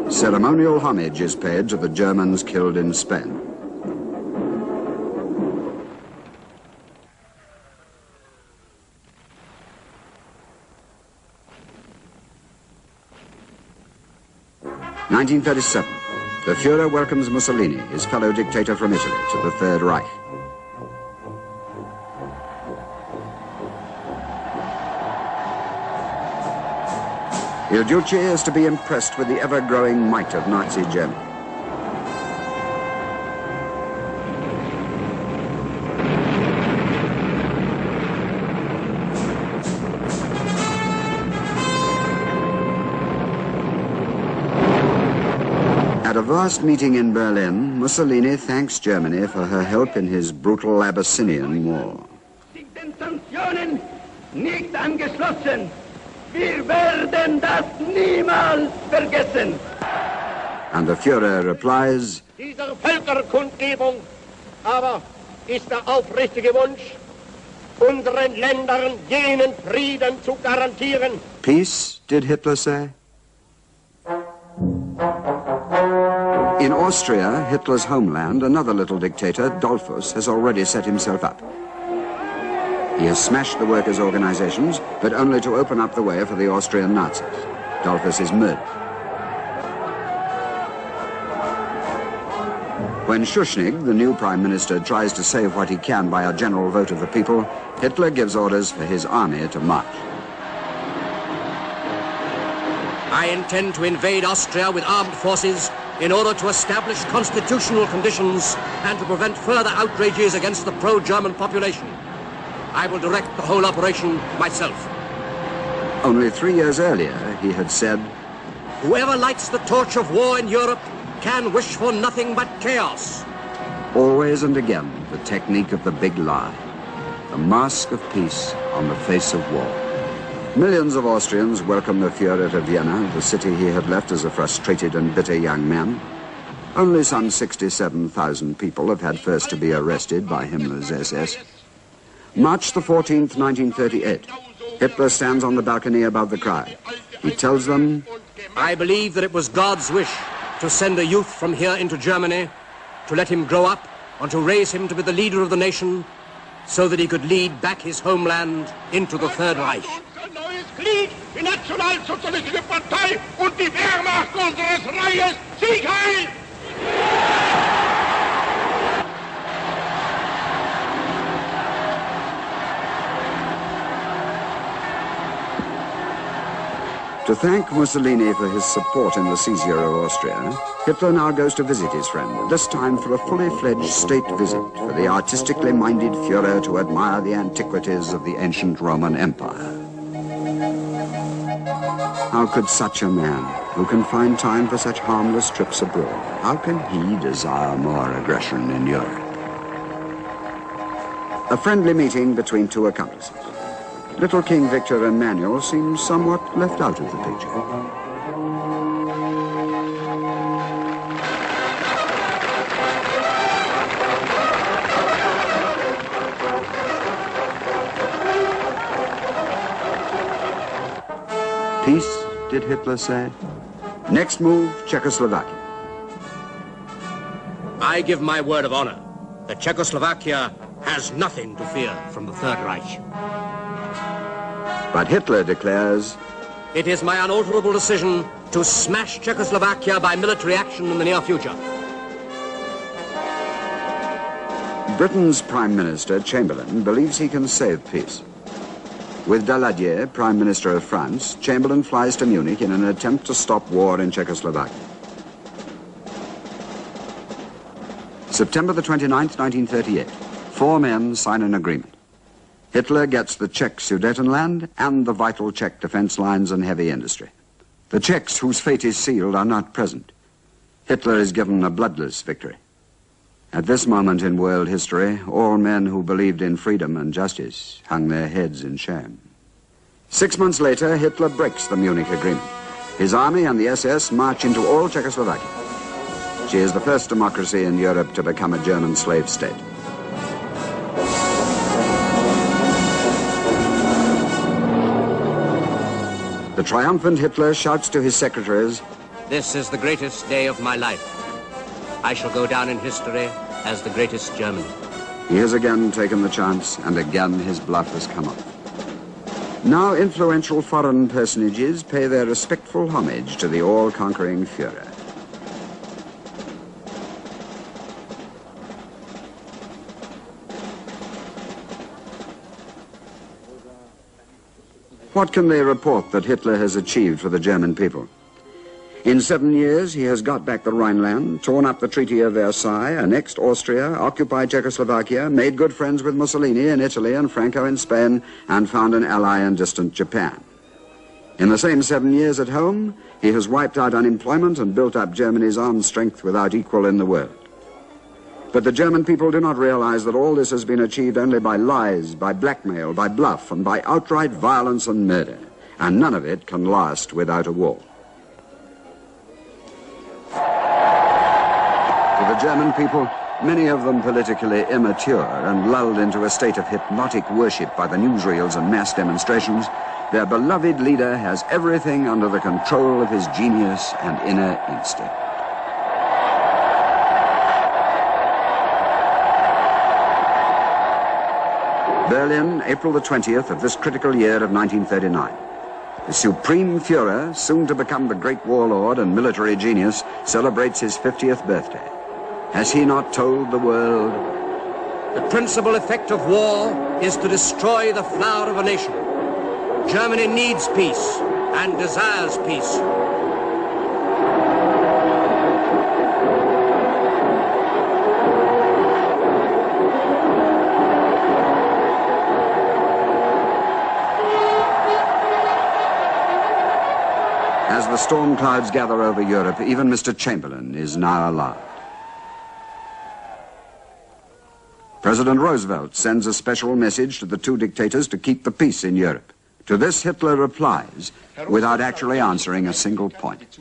Ceremonial homage is paid to the Germans killed in Spain. (1937). The Führer welcomes Mussolini, his fellow dictator from Italy, to the Third Reich. Il Duce is to be impressed with the ever-growing might of Nazi Germany. At a vast meeting in Berlin, Mussolini thanks Germany for her help in his brutal Abyssinian war. Den Sanktionen nicht angeschlossen. Wir werden das niemals vergessen. And the Führer replies, Dieser Völkerkundgebung aber ist der aufrichtige Wunsch, unseren Ländern jenen Frieden zu garantieren. Peace, did Hitler say? In Austria, Hitler's homeland, another little dictator, Dollfuss, has already set himself up. He has smashed the workers' organizations, but only to open up the way for the Austrian Nazis. Dollfuss is murdered. When Schuschnigg, the new prime minister, tries to save what he can by a general vote of the people, Hitler gives orders for his army to march. I intend to invade Austria with armed forces in order to establish constitutional conditions and to prevent further outrages against the pro-German population. I will direct the whole operation myself. Only 3 years earlier, he had said, Whoever lights the torch of war in Europe can wish for nothing but chaos. always and again, the technique of the big lie, the mask of peace on the face of war. Millions of Austrians welcomed the Führer to Vienna, the city he had left as a frustrated and bitter young man. Only some 67,000 people have had first to be arrested by Himmler's SS. March the 14th, 1938. Hitler stands on the balcony above the crowd. He tells them, I believe that it was God's wish to send a youth from here into Germany, to let him grow up and to raise him to be the leader of the nation, so that he could lead back his homeland into the Third Reich. Krieg, die Nationalsozialistische Partei und die Wehrmacht unseres Reiches. Sieg heil! To thank Mussolini for his support in the seizure of Austria, Hitler now goes to visit his friend, this time for a fully fledged state visit for the artistically minded Führer to admire the antiquities of the ancient Roman Empire. How could such a man, who can find time for such harmless trips abroad, how can he desire more aggression in Europe? A friendly meeting between two accomplices. Little King Victor Emmanuel seems somewhat left out of the picture. Peace, did Hitler say? Next move, Czechoslovakia. I give my word of honor that Czechoslovakia has nothing to fear from the Third Reich. But Hitler declares, it is my unalterable decision to smash Czechoslovakia by military action in the near future. Britain's Prime Minister, Chamberlain, believes he can save peace. With Daladier, Prime Minister of France, Chamberlain flies to Munich in an attempt to stop war in Czechoslovakia. September the 29th, 1938, 4 men sign an agreement. Hitler gets the Czech Sudetenland and the vital Czech defense lines and heavy industry. The Czechs, whose fate is sealed, are not present. Hitler is given a bloodless victory. At this moment in world history, all men who believed in freedom and justice hung their heads in shame. 6 months later, Hitler breaks the Munich Agreement. His army and the SS march into all Czechoslovakia. She is the first democracy in Europe to become a German slave state. The triumphant Hitler shouts to his secretaries, "This is the greatest day of my life. I shall go down in history as the greatest German." He has again taken the chance, and again his bluff has come off. Now influential foreign personages pay their respectful homage to the all-conquering Führer. What can they report that Hitler has achieved for the German people? In 7 years, he has got back the Rhineland, torn up the Treaty of Versailles, annexed Austria, occupied Czechoslovakia, made good friends with Mussolini in Italy and Franco in Spain, and found an ally in distant Japan. In the same 7 years at home, he has wiped out unemployment and built up Germany's armed strength without equal in the world. But the German people do not realize that all this has been achieved only by lies, by blackmail, by bluff, and by outright violence and murder. And none of it can last without a war. To the German people, many of them politically immature and lulled into a state of hypnotic worship by the newsreels and mass demonstrations, their beloved leader has everything under the control of his genius and inner instinct. Berlin, April the 20th of this critical year of 1939. The Supreme Führer, soon to become the great warlord and military genius, celebrates his 50th birthday. Has he not told the world? The principal effect of war is to destroy the flower of a nation. Germany needs peace and desires peace. As the storm clouds gather over Europe, even Mr. Chamberlain is now alarmed. President Roosevelt sends a special message to the two dictators to keep the peace in Europe. To this, Hitler replies without actually answering a single point.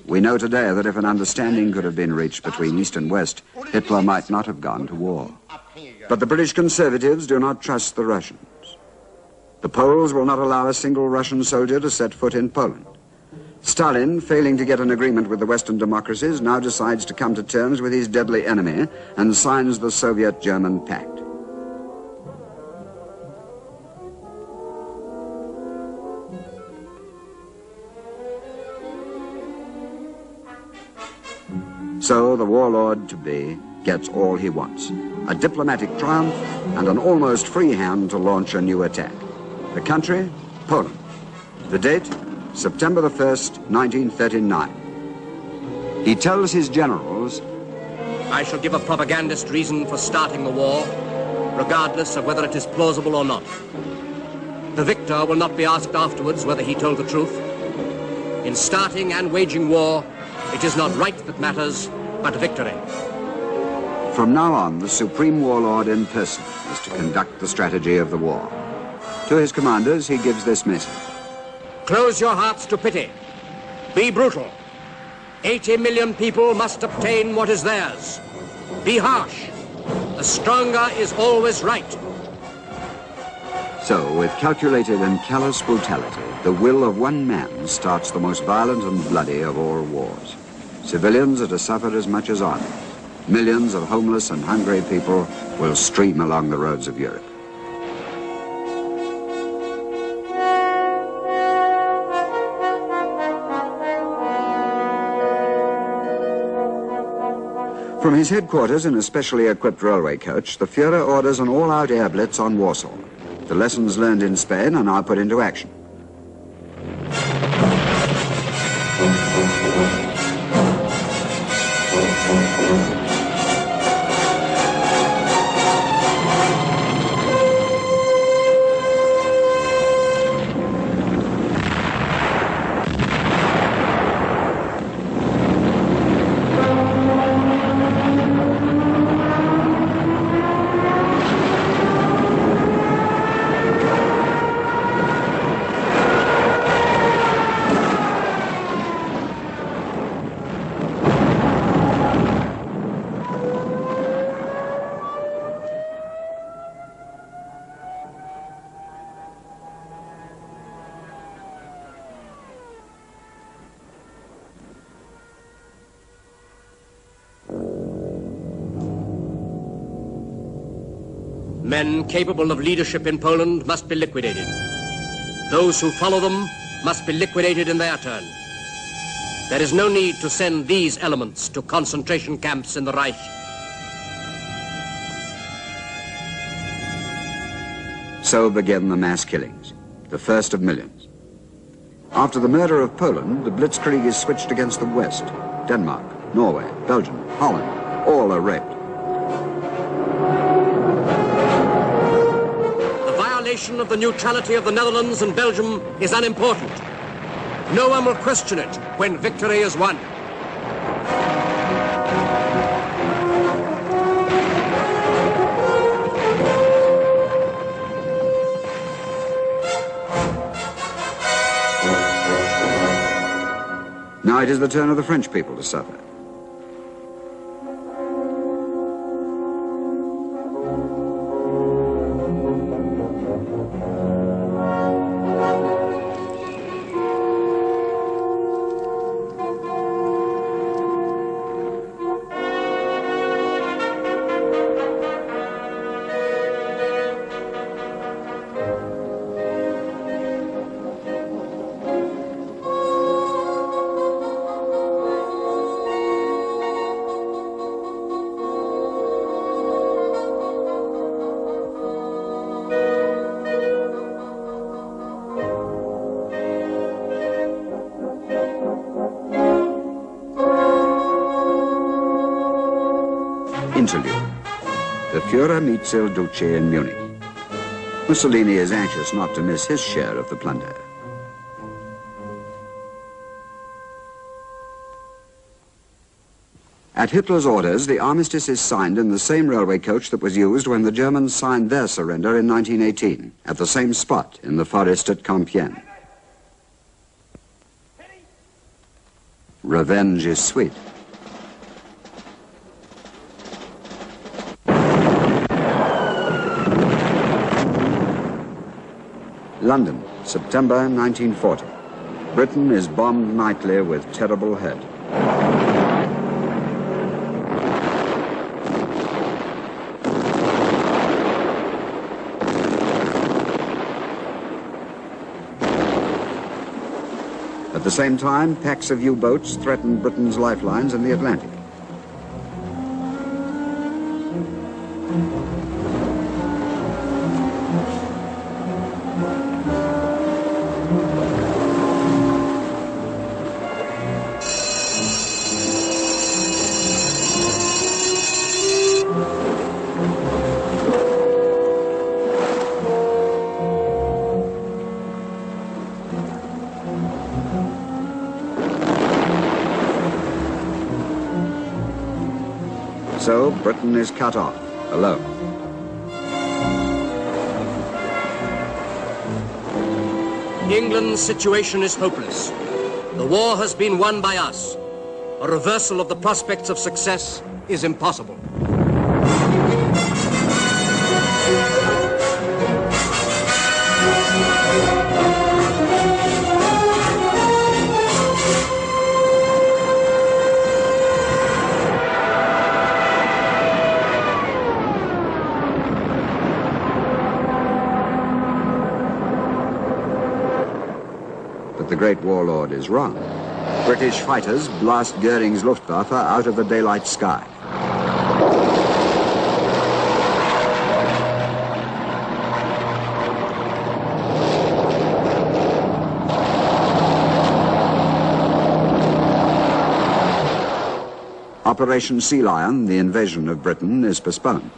We know today that if an understanding could have been reached between East and West, Hitler might not have gone to war. But the British conservatives do not trust the Russians. The Poles will not allow a single Russian soldier to set foot in Poland. Stalin, failing to get an agreement with the Western democracies, now decides to come to terms with his deadly enemy and signs the Soviet-German Pact. So the warlord-to-be gets all he wants, a diplomatic triumph and an almost free hand to launch a new attack. The country, Poland. The date, September the 1st, 1939. He tells his generals, I shall give a propagandist reason for starting the war, regardless of whether it is plausible or not. The victor will not be asked afterwards whether he told the truth. In starting and waging war, it is not right that matters, but victory. From now on, the supreme warlord in person is to conduct the strategy of the war. To his commanders, he gives this message. Close your hearts to pity. Be brutal. 80 million people must obtain what is theirs. Be harsh. The stronger is always right. So, with calculated and callous brutality, the will of one man starts the most violent and bloody of all wars. Civilians are to suffer as much as armies. Millions of homeless and hungry people will stream along the roads of Europe. From his headquarters in a specially equipped railway coach, the Führer orders an all-out air blitz on Warsaw. The lessons learned in Spain are now put into action. Men capable of leadership in Poland must be liquidated. Those who follow them must be liquidated in their turn. There is no need to send these elements to concentration camps in the Reich. So begin the mass killings, the first of millions. After the murder of Poland, the blitzkrieg is switched against the West. Denmark, Norway, Belgium, Holland, all are raped. Of the neutrality of the Netherlands and Belgium is unimportant. No one will question it when victory is won. Now it is the turn of the French people to suffer. Interlude. The Führer meets Il Duce in Munich. Mussolini is anxious not to miss his share of the plunder. At Hitler's orders, the armistice is signed in the same railway coach that was used when the Germans signed their surrender in 1918, at the same spot in the forest at Compiègne. Revenge is sweet. London, September 1940. Britain is bombed nightly with terrible hurt. At the same time, packs of U-boats threaten Britain's lifelines in the Atlantic. So Britain is cut off, alone. England's situation is hopeless. The war has been won by us. A reversal of the prospects of success is impossible. But the great warlord is wrong. British fighters blast Goering's Luftwaffe out of the daylight sky. Operation Sea Lion, the invasion of Britain, is postponed.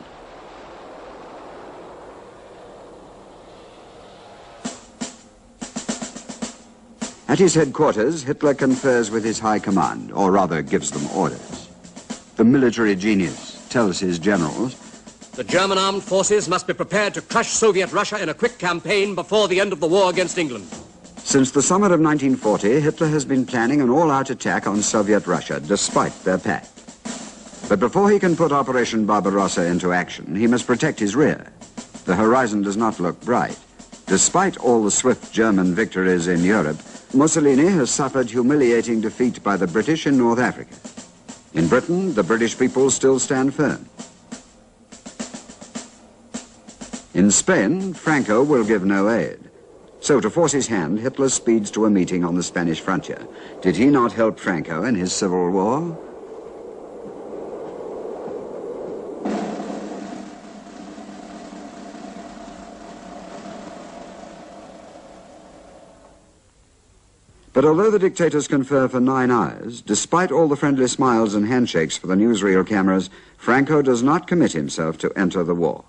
At his headquarters, Hitler confers with his high command, or rather gives them orders. The military genius tells his generals, the German armed forces must be prepared to crush Soviet Russia in a quick campaign before the end of the war against England. Since the summer of 1940, Hitler has been planning an all-out attack on Soviet Russia, despite their pact. But before he can put Operation Barbarossa into action, he must protect his rear. The horizon does not look bright. Despite all the swift German victories in Europe, Mussolini has suffered humiliating defeat by the British in North Africa. In Britain, the British people still stand firm. In Spain, Franco will give no aid. So to force his hand, Hitler speeds to a meeting on the Spanish frontier. Did he not help Franco in his civil war? But although the dictators confer for 9 hours, despite all the friendly smiles and handshakes for the newsreel cameras, Franco does not commit himself to enter the war.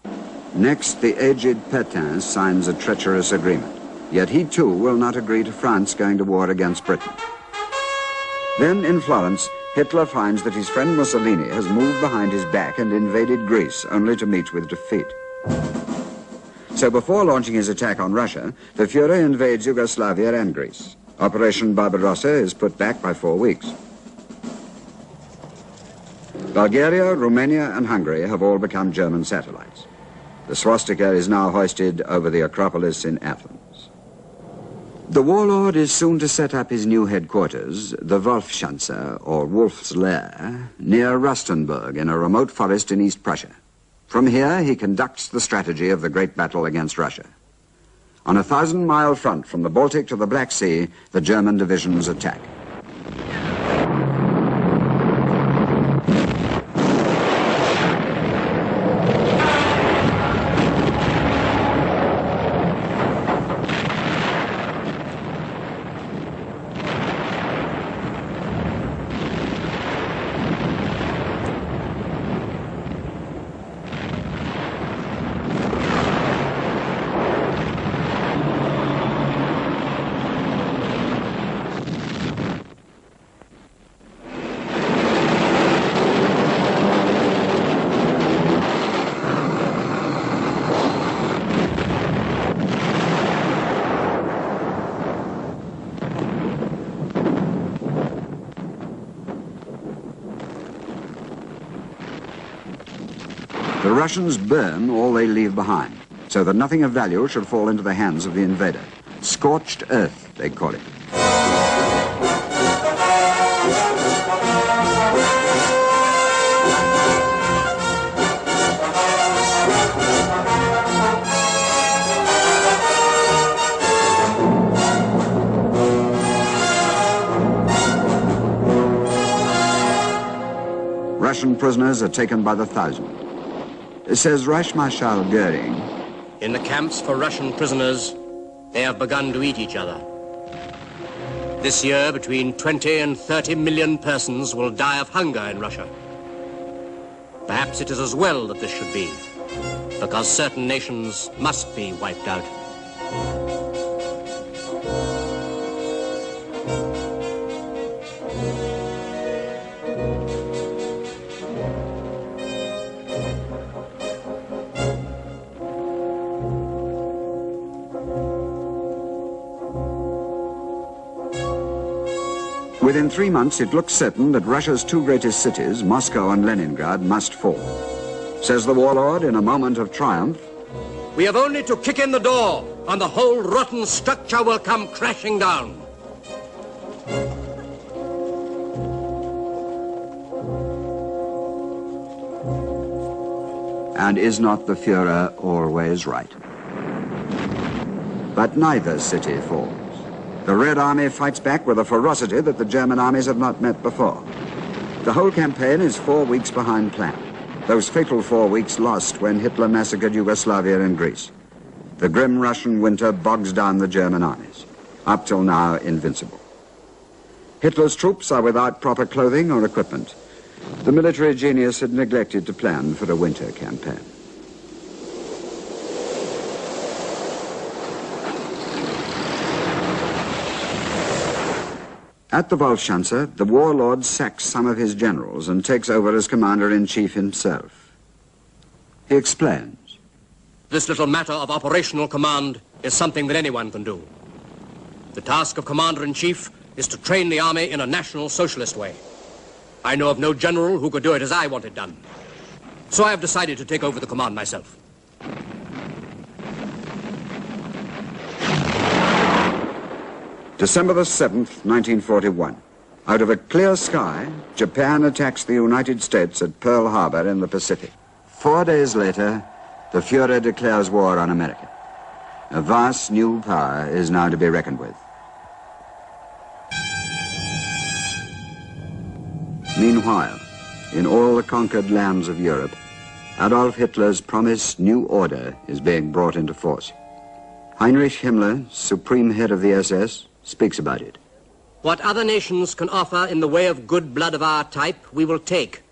Next, the aged Pétain signs a treacherous agreement. Yet he too will not agree to France going to war against Britain. Then in Florence, Hitler finds that his friend Mussolini has moved behind his back and invaded Greece, only to meet with defeat. So before launching his attack on Russia, the Führer invades Yugoslavia and Greece. Operation Barbarossa is put back by 4 weeks. Bulgaria, Romania, and Hungary have all become German satellites. The swastika is now hoisted over the Acropolis in Athens. The warlord is soon to set up his new headquarters, the Wolfschanze, or Wolf's Lair, near Rustenburg in a remote forest in East Prussia. From here, he conducts the strategy of the great battle against Russia. On a 1,000-mile front from the Baltic to the Black Sea, the German divisions attack. The Russians burn all they leave behind, so that nothing of value should fall into the hands of the invader. Scorched earth, they call it. Russian prisoners are taken by the thousand. Says Reich Marshal Goering, in the camps for Russian prisoners, they have begun to eat each other. This year, between 20 and 30 million persons will die of hunger in Russia. Perhaps it is as well that this should be, because certain nations must be wiped out. Within 3 months, it looks certain that Russia's 2 greatest cities, Moscow and Leningrad, must fall. Says the warlord in a moment of triumph, we have only to kick in the door, and the whole rotten structure will come crashing down. And is not the Führer always right? But neither city falls. The Red Army fights back with a ferocity that the German armies have not met before. The whole campaign is 4 weeks behind plan. Those fatal 4 weeks lost when Hitler massacred Yugoslavia and Greece. The grim Russian winter bogs down the German armies, up till now invincible. Hitler's troops are without proper clothing or equipment. The military genius had neglected to plan for a winter campaign. At the Wolfschanze, the warlord sacks some of his generals and takes over as commander-in-chief himself. He explains. This little matter of operational command is something that anyone can do. The task of commander-in-chief is to train the army in a national socialist way. I know of no general who could do it as I want it done. So I have decided to take over the command myself. December the 7th, 1941. Out of a clear sky, Japan attacks the United States at Pearl Harbor in the Pacific. 4 days later, the Fuhrer declares war on America. A vast new power is now to be reckoned with. Meanwhile, in all the conquered lands of Europe, Adolf Hitler's promised new order is being brought into force. Heinrich Himmler, supreme head of the SS, speaks about it. What other nations can offer in the way of good blood of our type, we will take,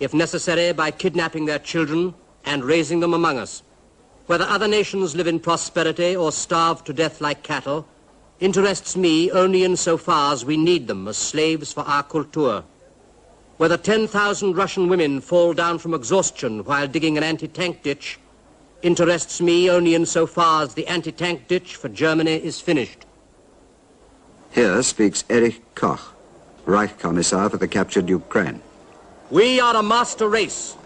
if necessary, by kidnapping their children and raising them among us. Whether other nations live in prosperity or starve to death like cattle interests me only insofar as we need them as slaves for our Kultur. Whether 10,000 Russian women fall down from exhaustion while digging an anti-tank ditch interests me only insofar as the anti-tank ditch for Germany is finished. Here speaks Erich Koch, Reich Commissar for the captured Ukraine. We are a master race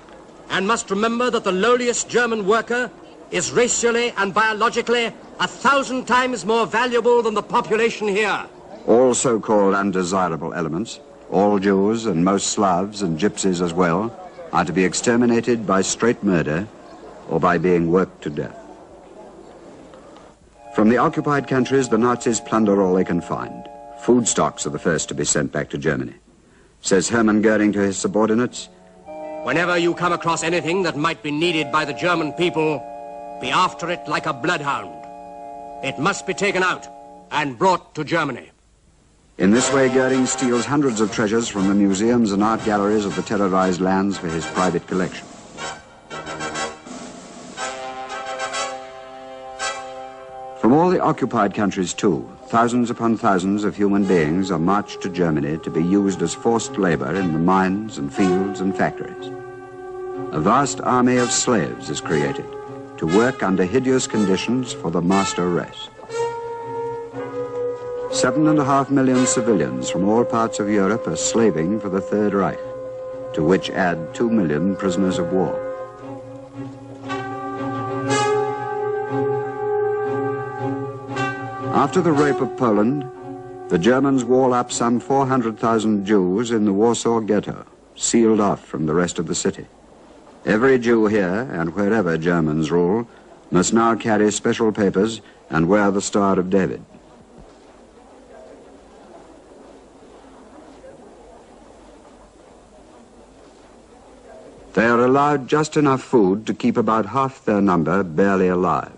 and must remember that the lowliest German worker is racially and biologically 1,000 times more valuable than the population here. All so-called undesirable elements, all Jews and most Slavs and Gypsies as well, are to be exterminated by straight murder or by being worked to death. From the occupied countries, the Nazis plunder all they can find. Food stocks are the first to be sent back to Germany. Says Hermann Goering to his subordinates, "Whenever you come across anything that might be needed by the German people, be after it like a bloodhound. It must be taken out and brought to Germany." In this way, Goering steals hundreds of treasures from the museums and art galleries of the terrorized lands for his private collection. From all the occupied countries, too, thousands upon thousands of human beings are marched to Germany to be used as forced labor in the mines and fields and factories. A vast army of slaves is created to work under hideous conditions for the master race. 7.5 million civilians from all parts of Europe are slaving for the Third Reich, to which add 2 million prisoners of war. After the rape of Poland, the Germans wall up some 400,000 Jews in the Warsaw Ghetto, sealed off from the rest of the city. Every Jew here, and wherever Germans rule, must now carry special papers and wear the Star of David. They are allowed just enough food to keep about half their number barely alive.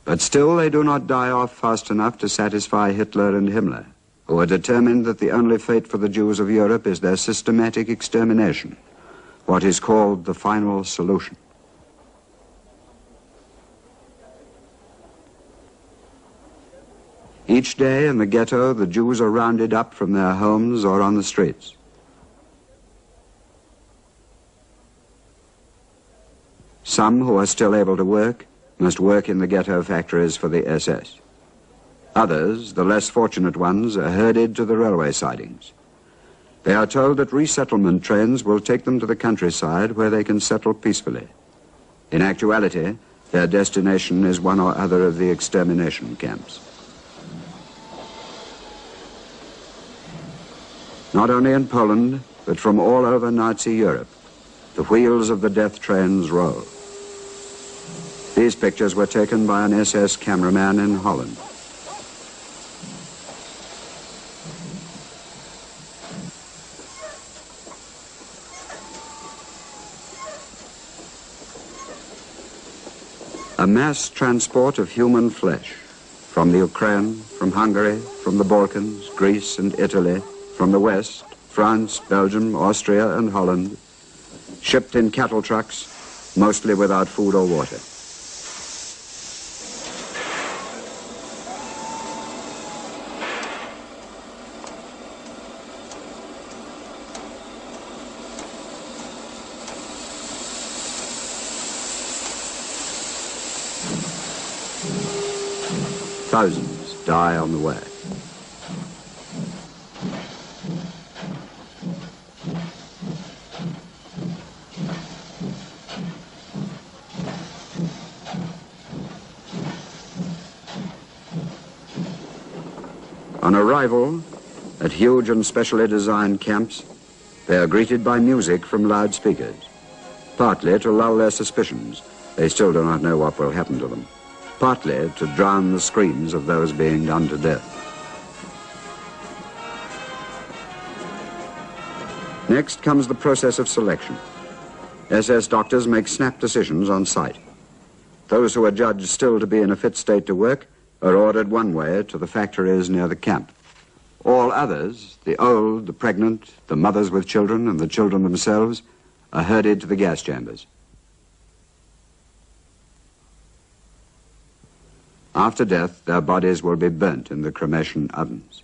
But still they do not die off fast enough to satisfy Hitler and Himmler, who are determined that the only fate for the Jews of Europe is their systematic extermination, what is called the final solution. Each day in the ghetto, the Jews are rounded up from their homes or on the streets. Some who are still able to work must work in the ghetto factories for the SS. Others, the less fortunate ones, are herded to the railway sidings. They are told that resettlement trains will take them to the countryside where they can settle peacefully. In actuality, their destination is one or other of the extermination camps. Not only in Poland, but from all over Nazi Europe, the wheels of the death trains roll. These pictures were taken by an SS cameraman in Holland. A mass transport of human flesh from the Ukraine, from Hungary, from the Balkans, Greece and Italy, from the West, France, Belgium, Austria and Holland, shipped in cattle trucks, mostly without food or water. Thousands die on the way. On arrival at huge and specially designed camps, they are greeted by music from loudspeakers, partly to lull their suspicions. They still do not know what will happen to them, partly to drown the screams of those being done to death. Next comes the process of selection. SS doctors make snap decisions on sight. Those who are judged still to be in a fit state to work are ordered one way to the factories near the camp. All others, the old, the pregnant, the mothers with children, and the children themselves, are herded to the gas chambers. After death, their bodies will be burnt in the cremation ovens.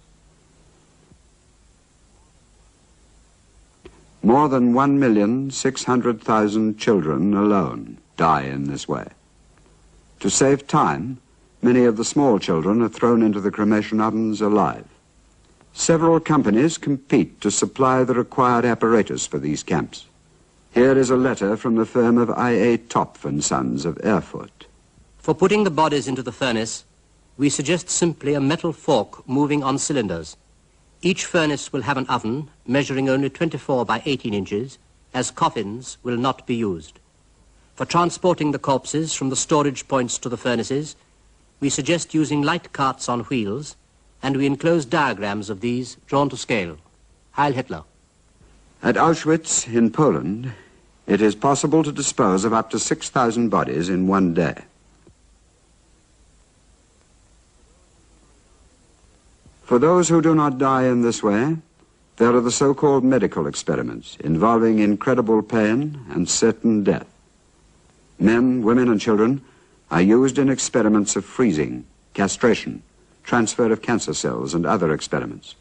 More than 1,600,000 children alone die in this way. To save time, many of the small children are thrown into the cremation ovens alive. Several companies compete to supply the required apparatus for these camps. Here is a letter from the firm of I.A. Topf and Sons of Erfurt. For putting the bodies into the furnace, we suggest simply a metal fork moving on cylinders. Each furnace will have an oven measuring only 24 by 18 inches, as coffins will not be used. For transporting the corpses from the storage points to the furnaces, we suggest using light carts on wheels, and we enclose diagrams of these drawn to scale. Heil Hitler. At Auschwitz in Poland, it is possible to dispose of up to 6,000 bodies in one day. For those who do not die in this way, there are the so-called medical experiments involving incredible pain and certain death. Men, women and children are used in experiments of freezing, castration, transfer of cancer cells and other experiments.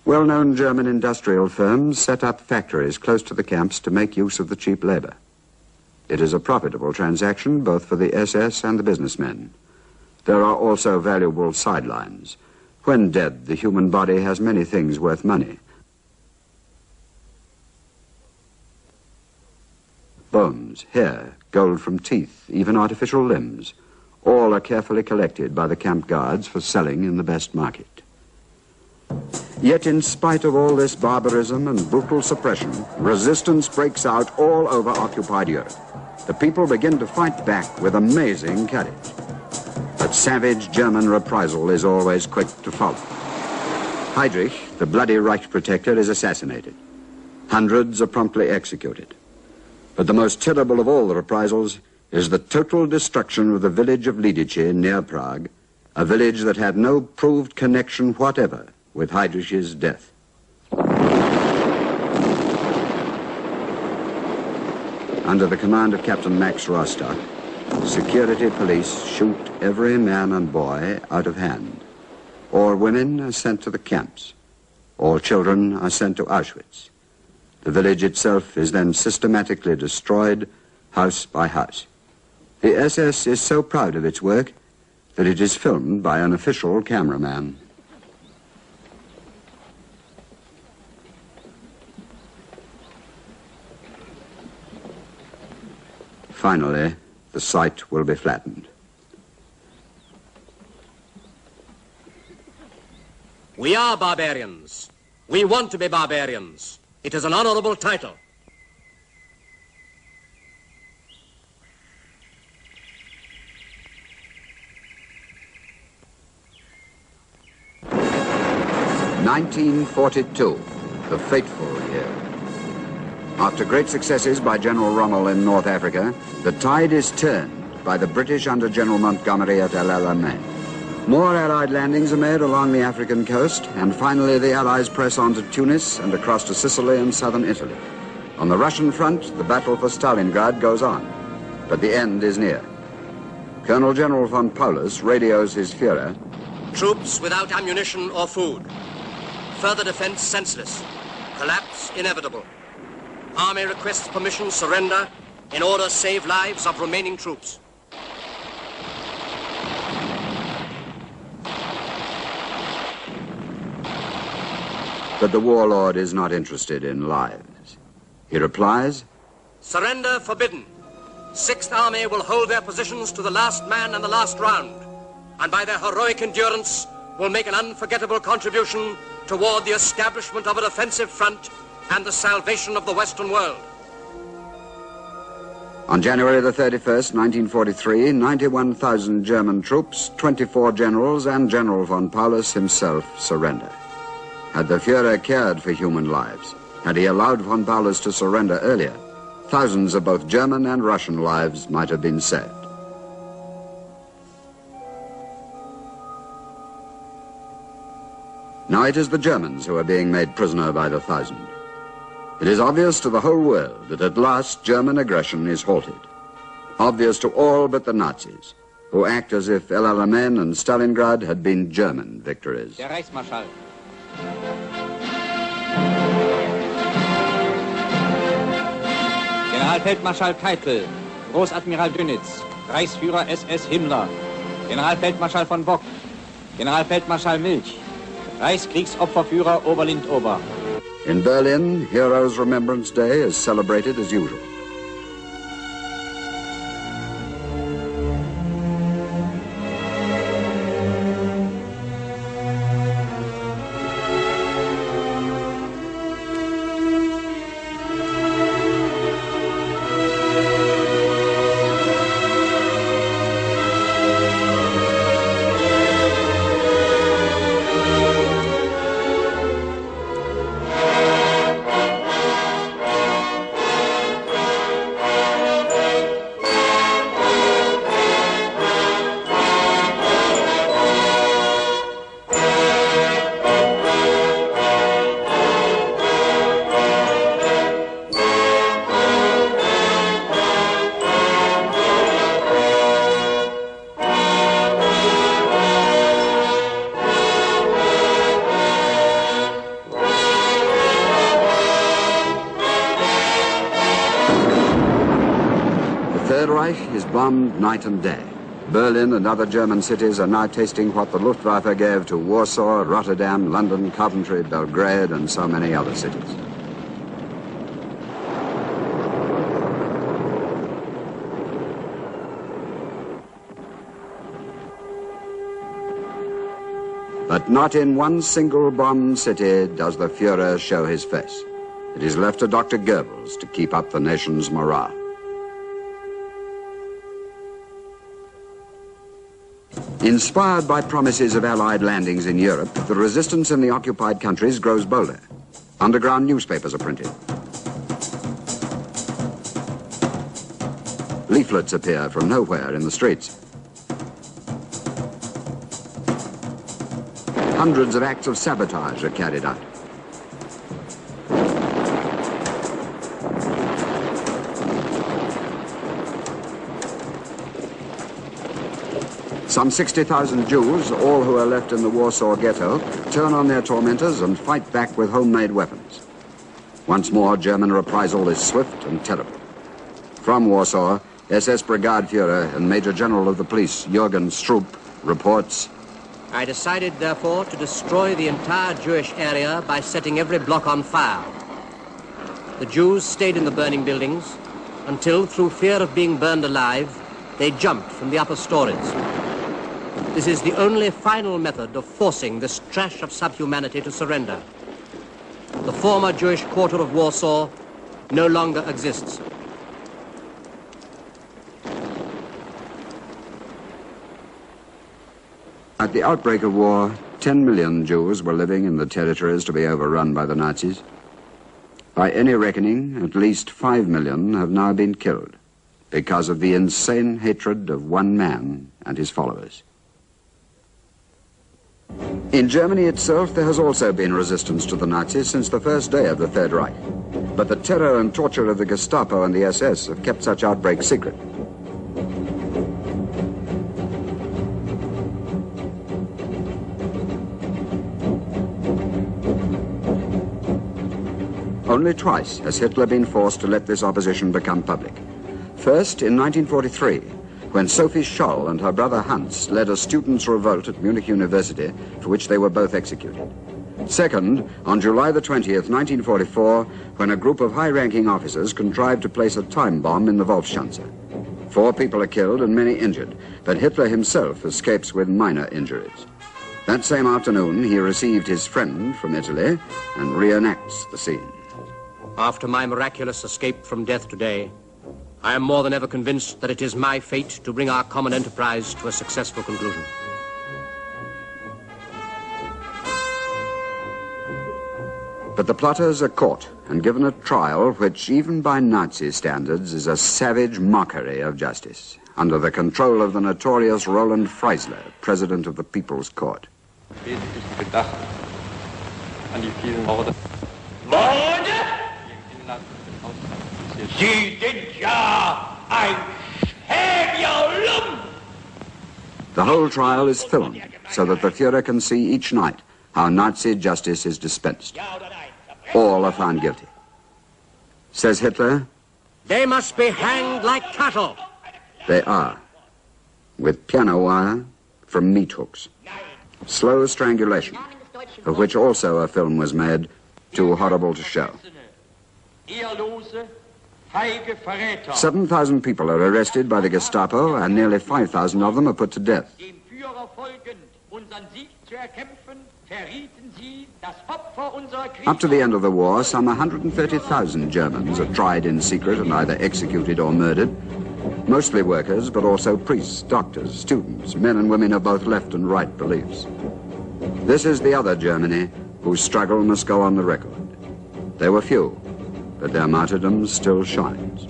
Well-known German industrial firms set up factories close to the camps to make use of the cheap labor. It is a profitable transaction both for the SS and the businessmen. There are also valuable sidelines. When dead, the human body has many things worth money. Bones, hair, gold from teeth, even artificial limbs, all are carefully collected by the camp guards for selling in the best market. Yet in spite of all this barbarism and brutal suppression, resistance breaks out all over occupied Europe. The people begin to fight back with amazing courage. But savage German reprisal is always quick to follow. Heydrich, the bloody Reich protector, is assassinated. Hundreds are promptly executed. But the most terrible of all the reprisals is the total destruction of the village of Lidice near Prague, a village that had no proved connection whatever with Heydrich's death. Under the command of Captain Max Rostock, security police shoot every man and boy out of hand. All women are sent to the camps. All children are sent to Auschwitz. The village itself is then systematically destroyed, house by house. The SS is so proud of its work that it is filmed by an official cameraman. Finally, the site will be flattened. We are barbarians. We want to be barbarians. It is an honorable title. (1942), the fateful year. After great successes by General Rommel in North Africa, the tide is turned by the British under General Montgomery at El Alamein. More Allied landings are made along the African coast, and finally the Allies press on to Tunis and across to Sicily and southern Italy. On the Russian front, the battle for Stalingrad goes on, but the end is near. Colonel General von Paulus radios his Führer. Troops without ammunition or food. Further defense senseless. Collapse inevitable. Army requests permission surrender in order to save lives of remaining troops. But the warlord is not interested in lives. He replies, "Surrender forbidden. 6th Army will hold their positions to the last man and the last round, and by their heroic endurance will make an unforgettable contribution toward the establishment of a defensive front and the salvation of the Western world." On January the 31st, 1943, 91,000 German troops, 24 generals, and General von Paulus himself surrender. Had the Führer cared for human lives, had he allowed von Paulus to surrender earlier, thousands of both German and Russian lives might have been saved. Now it is the Germans who are being made prisoner by the thousand. It is obvious to the whole world that at last German aggression is halted. Obvious to all but the Nazis, who act as if El Alamein and Stalingrad had been German victories. Der Reichsmarschall. Generalfeldmarschall Keitel, Großadmiral Dönitz, Reichsführer SS Himmler, Generalfeldmarschall von Bock, Generalfeldmarschall Milch, Reichskriegsopferführer Oberlin-Ober. In Berlin, Heroes' Remembrance Day is celebrated as usual. Bombed night and day. Berlin and other German cities are now tasting what the Luftwaffe gave to Warsaw, Rotterdam, London, Coventry, Belgrade, and so many other cities. But not in one single bombed city does the Führer show his face. It is left to Dr. Goebbels to keep up the nation's morale. Inspired by promises of Allied landings in Europe, the resistance in the occupied countries grows bolder. Underground newspapers are printed. Leaflets appear from nowhere in the streets. Hundreds of acts of sabotage are carried out. Some 60,000 Jews, all who are left in the Warsaw ghetto, turn on their tormentors and fight back with homemade weapons. Once more, German reprisal is swift and terrible. From Warsaw, SS Brigade Führer and Major General of the Police, Jürgen Stroop, reports, "I decided, therefore, to destroy the entire Jewish area by setting every block on fire. The Jews stayed in the burning buildings until, through fear of being burned alive, they jumped from the upper stories. This is the only final method of forcing this trash of subhumanity to surrender. the former Jewish quarter of Warsaw no longer exists. At the outbreak of war, 10 million Jews were living in the territories to be overrun by the Nazis. By any reckoning, at least 5 million have now been killed because of the insane hatred of one man and his followers. In Germany itself, there has also been resistance to the Nazis since the first day of the Third Reich. But the terror and torture of the Gestapo and the SS have kept such outbreaks secret. Only twice has Hitler been forced to let this opposition become public. First, in 1943, when Sophie Scholl and her brother Hans led a students' revolt at Munich University, for which they were both executed. Second, on July the 20th, 1944, when a group of high-ranking officers contrived to place a time bomb in the Wolfschanze. 4 people are killed and many injured, but Hitler himself escapes with minor injuries. That same afternoon, he received his friend from Italy and reenacts the scene. After my miraculous escape from death today, I am more than ever convinced that it is my fate to bring our common enterprise to a successful conclusion. But the plotters are caught and given a trial which, even by Nazi standards, is a savage mockery of justice, under the control of the notorious Roland Freisler, president of the People's Court. Sie sind ja ein Schäbierlum! The whole trial is filmed so that the Führer can see each night how Nazi justice is dispensed. All are found guilty. Says Hitler, They must be hanged like cattle. they are, with piano wire from meat hooks. Slow strangulation, of which also a film was made, too horrible to show. 7,000 people are arrested by the Gestapo, and nearly 5,000 of them are put to death. Up to the end of the war, some 130,000 Germans are tried in secret and either executed or murdered. Mostly workers, but also priests, doctors, students, men and women of both left and right beliefs. This is the other Germany whose struggle must go on the record. They were few, but their martyrdom still shines.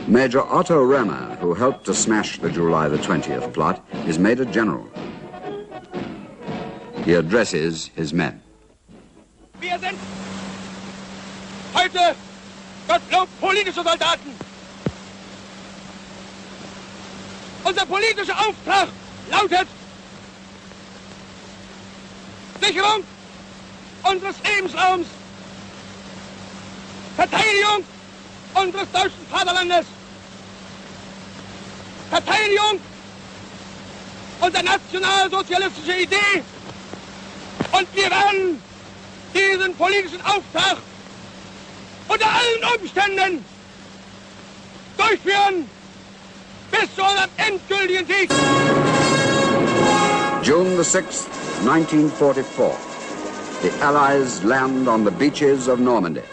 Major Otto Remmer, who helped to smash the July the 20th plot, is made a general. He addresses his men. Wir sind heute Gottlob politische Soldaten. Unser politischer Auftrag lautet Sicherung unseres Lebensraums, Verteidigung unseres deutschen Vaterlandes, Verteidigung unserer nationalsozialistischen Idee, und wir werden diesen politischen Auftrag unter allen Umständen durchführen bis zu unserem endgültigen Sieg. June the 6th, 1944. The Allies land on the beaches of Normandy.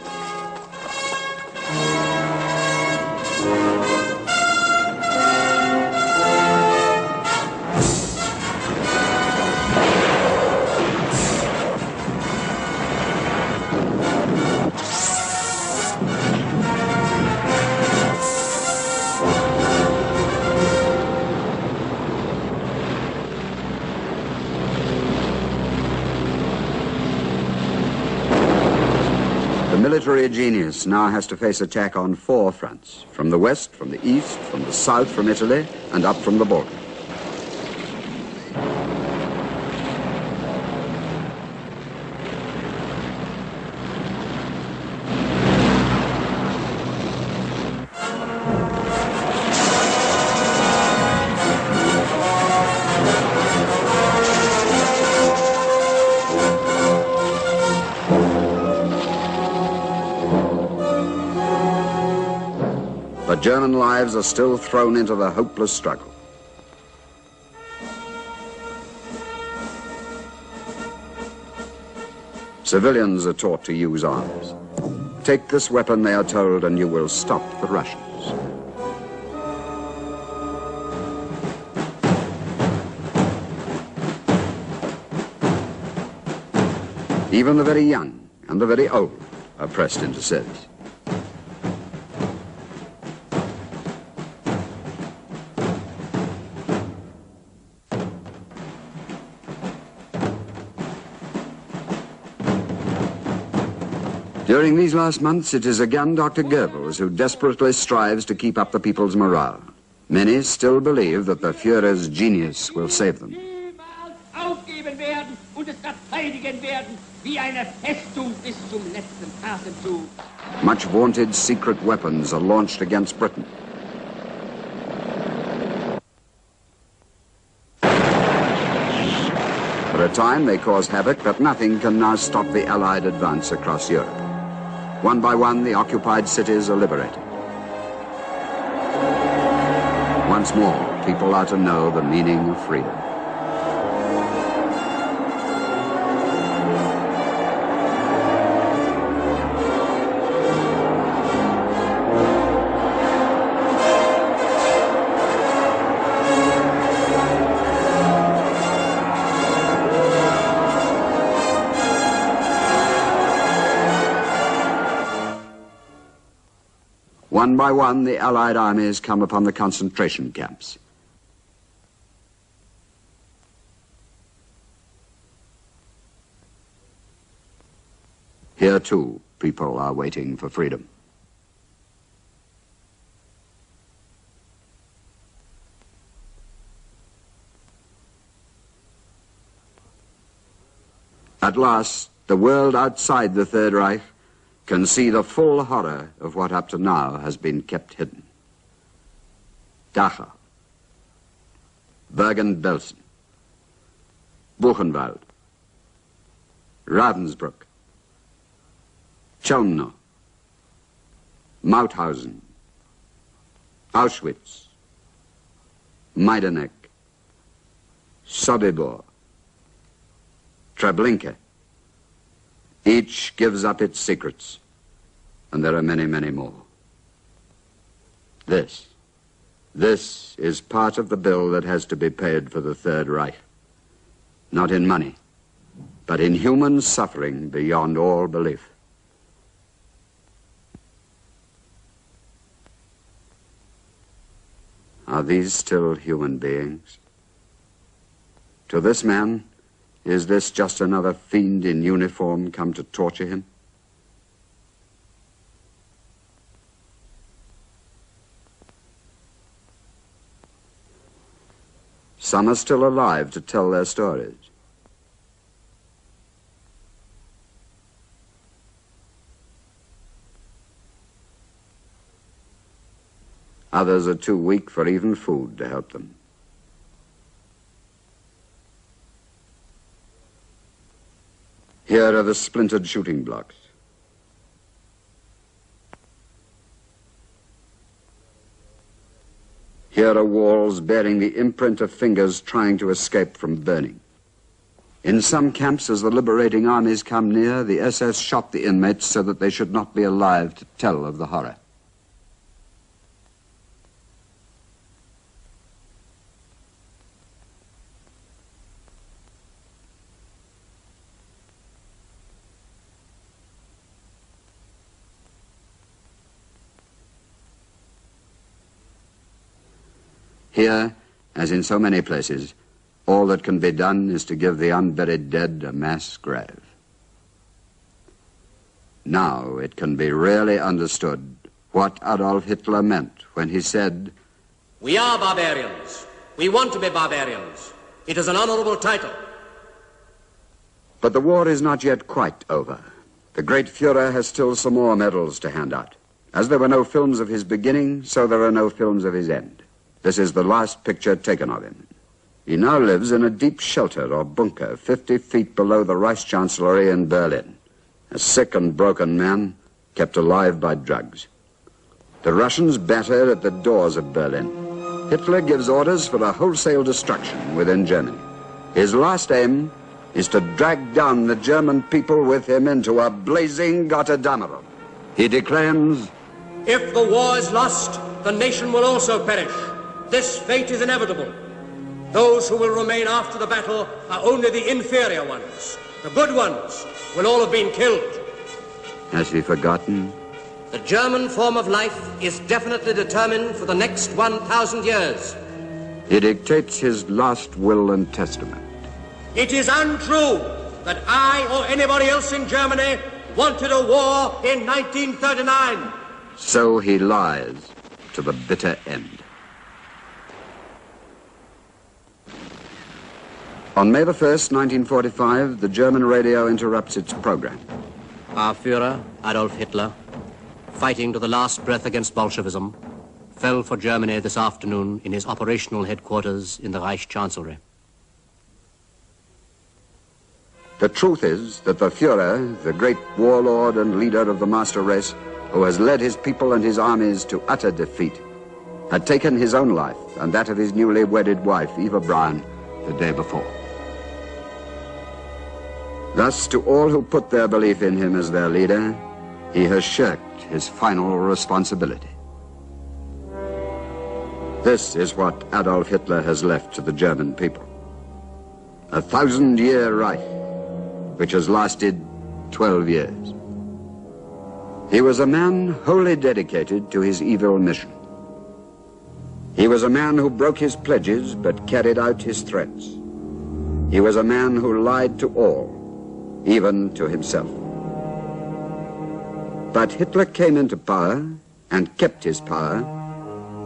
The military genius now has to face attack on 4 fronts: from the west, from the east, from the south, from Italy, and up from the Balkans. German lives are still thrown into the hopeless struggle. Civilians are taught to use arms. Take this weapon, they are told, and you will stop the Russians. Even the very young and the very old are pressed into service. During these last months, it is again Dr. Goebbels who desperately strives to keep up the people's morale. Many still believe that the Führer's genius will save them. Much vaunted secret weapons are launched against Britain. For a time, they cause havoc, but nothing can now stop the Allied advance across Europe. One by one, the occupied cities are liberated. Once more, people are to know the meaning of freedom. One by one, the Allied armies come upon the concentration camps. Here, too, people are waiting for freedom. At last, the world outside the Third Reich can see the full horror of what up to now has been kept hidden. Dachau, Bergen-Belsen, Buchenwald, Ravensbrück, Chelmno, Mauthausen, Auschwitz, Majdanek, Sobibor, Treblinka. Each gives up its secrets, and there are many, many more. This is part of the bill that has to be paid for the Third Reich. Not in money, but in human suffering beyond all belief. Are these still human beings? To this man, is this just another fiend in uniform come to torture him? Some are still alive to tell their stories. Others are too weak for even food to help them. Here are the splintered shooting blocks. Here are walls bearing the imprint of fingers trying to escape from burning. In some camps, as the liberating armies come near, the SS shot the inmates so that they should not be alive to tell of the horror. Here, as in so many places, all that can be done is to give the unburied dead a mass grave. Now it can be really understood what Adolf Hitler meant when he said, "We are barbarians. We want to be barbarians. It is an honorable title." But the war is not yet quite over. The great Führer has still some more medals to hand out. As there were no films of his beginning, so there are no films of his end. This is the last picture taken of him. He now lives in a deep shelter or bunker 50 feet below the Reichschancellery in Berlin, a sick and broken man kept alive by drugs. The Russians batter at the doors of Berlin. Hitler gives orders for a wholesale destruction within Germany. His last aim is to drag down the German people with him into a blazing Gotterdammerung. He declaims, "If the war is lost, the nation will also perish. This fate is inevitable. Those who will remain after the battle are only the inferior ones. The good ones will all have been killed." Has he forgotten? The German form of life is definitely determined for the next 1,000 years. He dictates his last will and testament. It is untrue that I or anybody else in Germany wanted a war in 1939. So he lies to the bitter end. On May the 1st, 1945, the German radio interrupts its program. Our Führer, Adolf Hitler, fighting to the last breath against Bolshevism, fell for Germany this afternoon in his operational headquarters in the Reich Chancellery. The truth is that the Führer, the great warlord and leader of the master race, who has led his people and his armies to utter defeat, had taken his own life and that of his newly wedded wife, Eva Braun, the day before. Thus, to all who put their belief in him as their leader, he has shirked his final responsibility. This is what Adolf Hitler has left to the German people. A 1,000-year Reich, which has lasted 12 years. He was a man wholly dedicated to his evil mission. He was a man who broke his pledges but carried out his threats. He was a man who lied to all, even to himself. But Hitler came into power and kept his power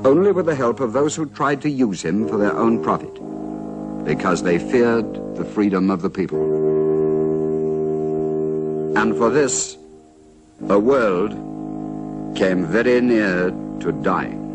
only with the help of those who tried to use him for their own profit, because they feared the freedom of the people. And for this, the world came very near to dying.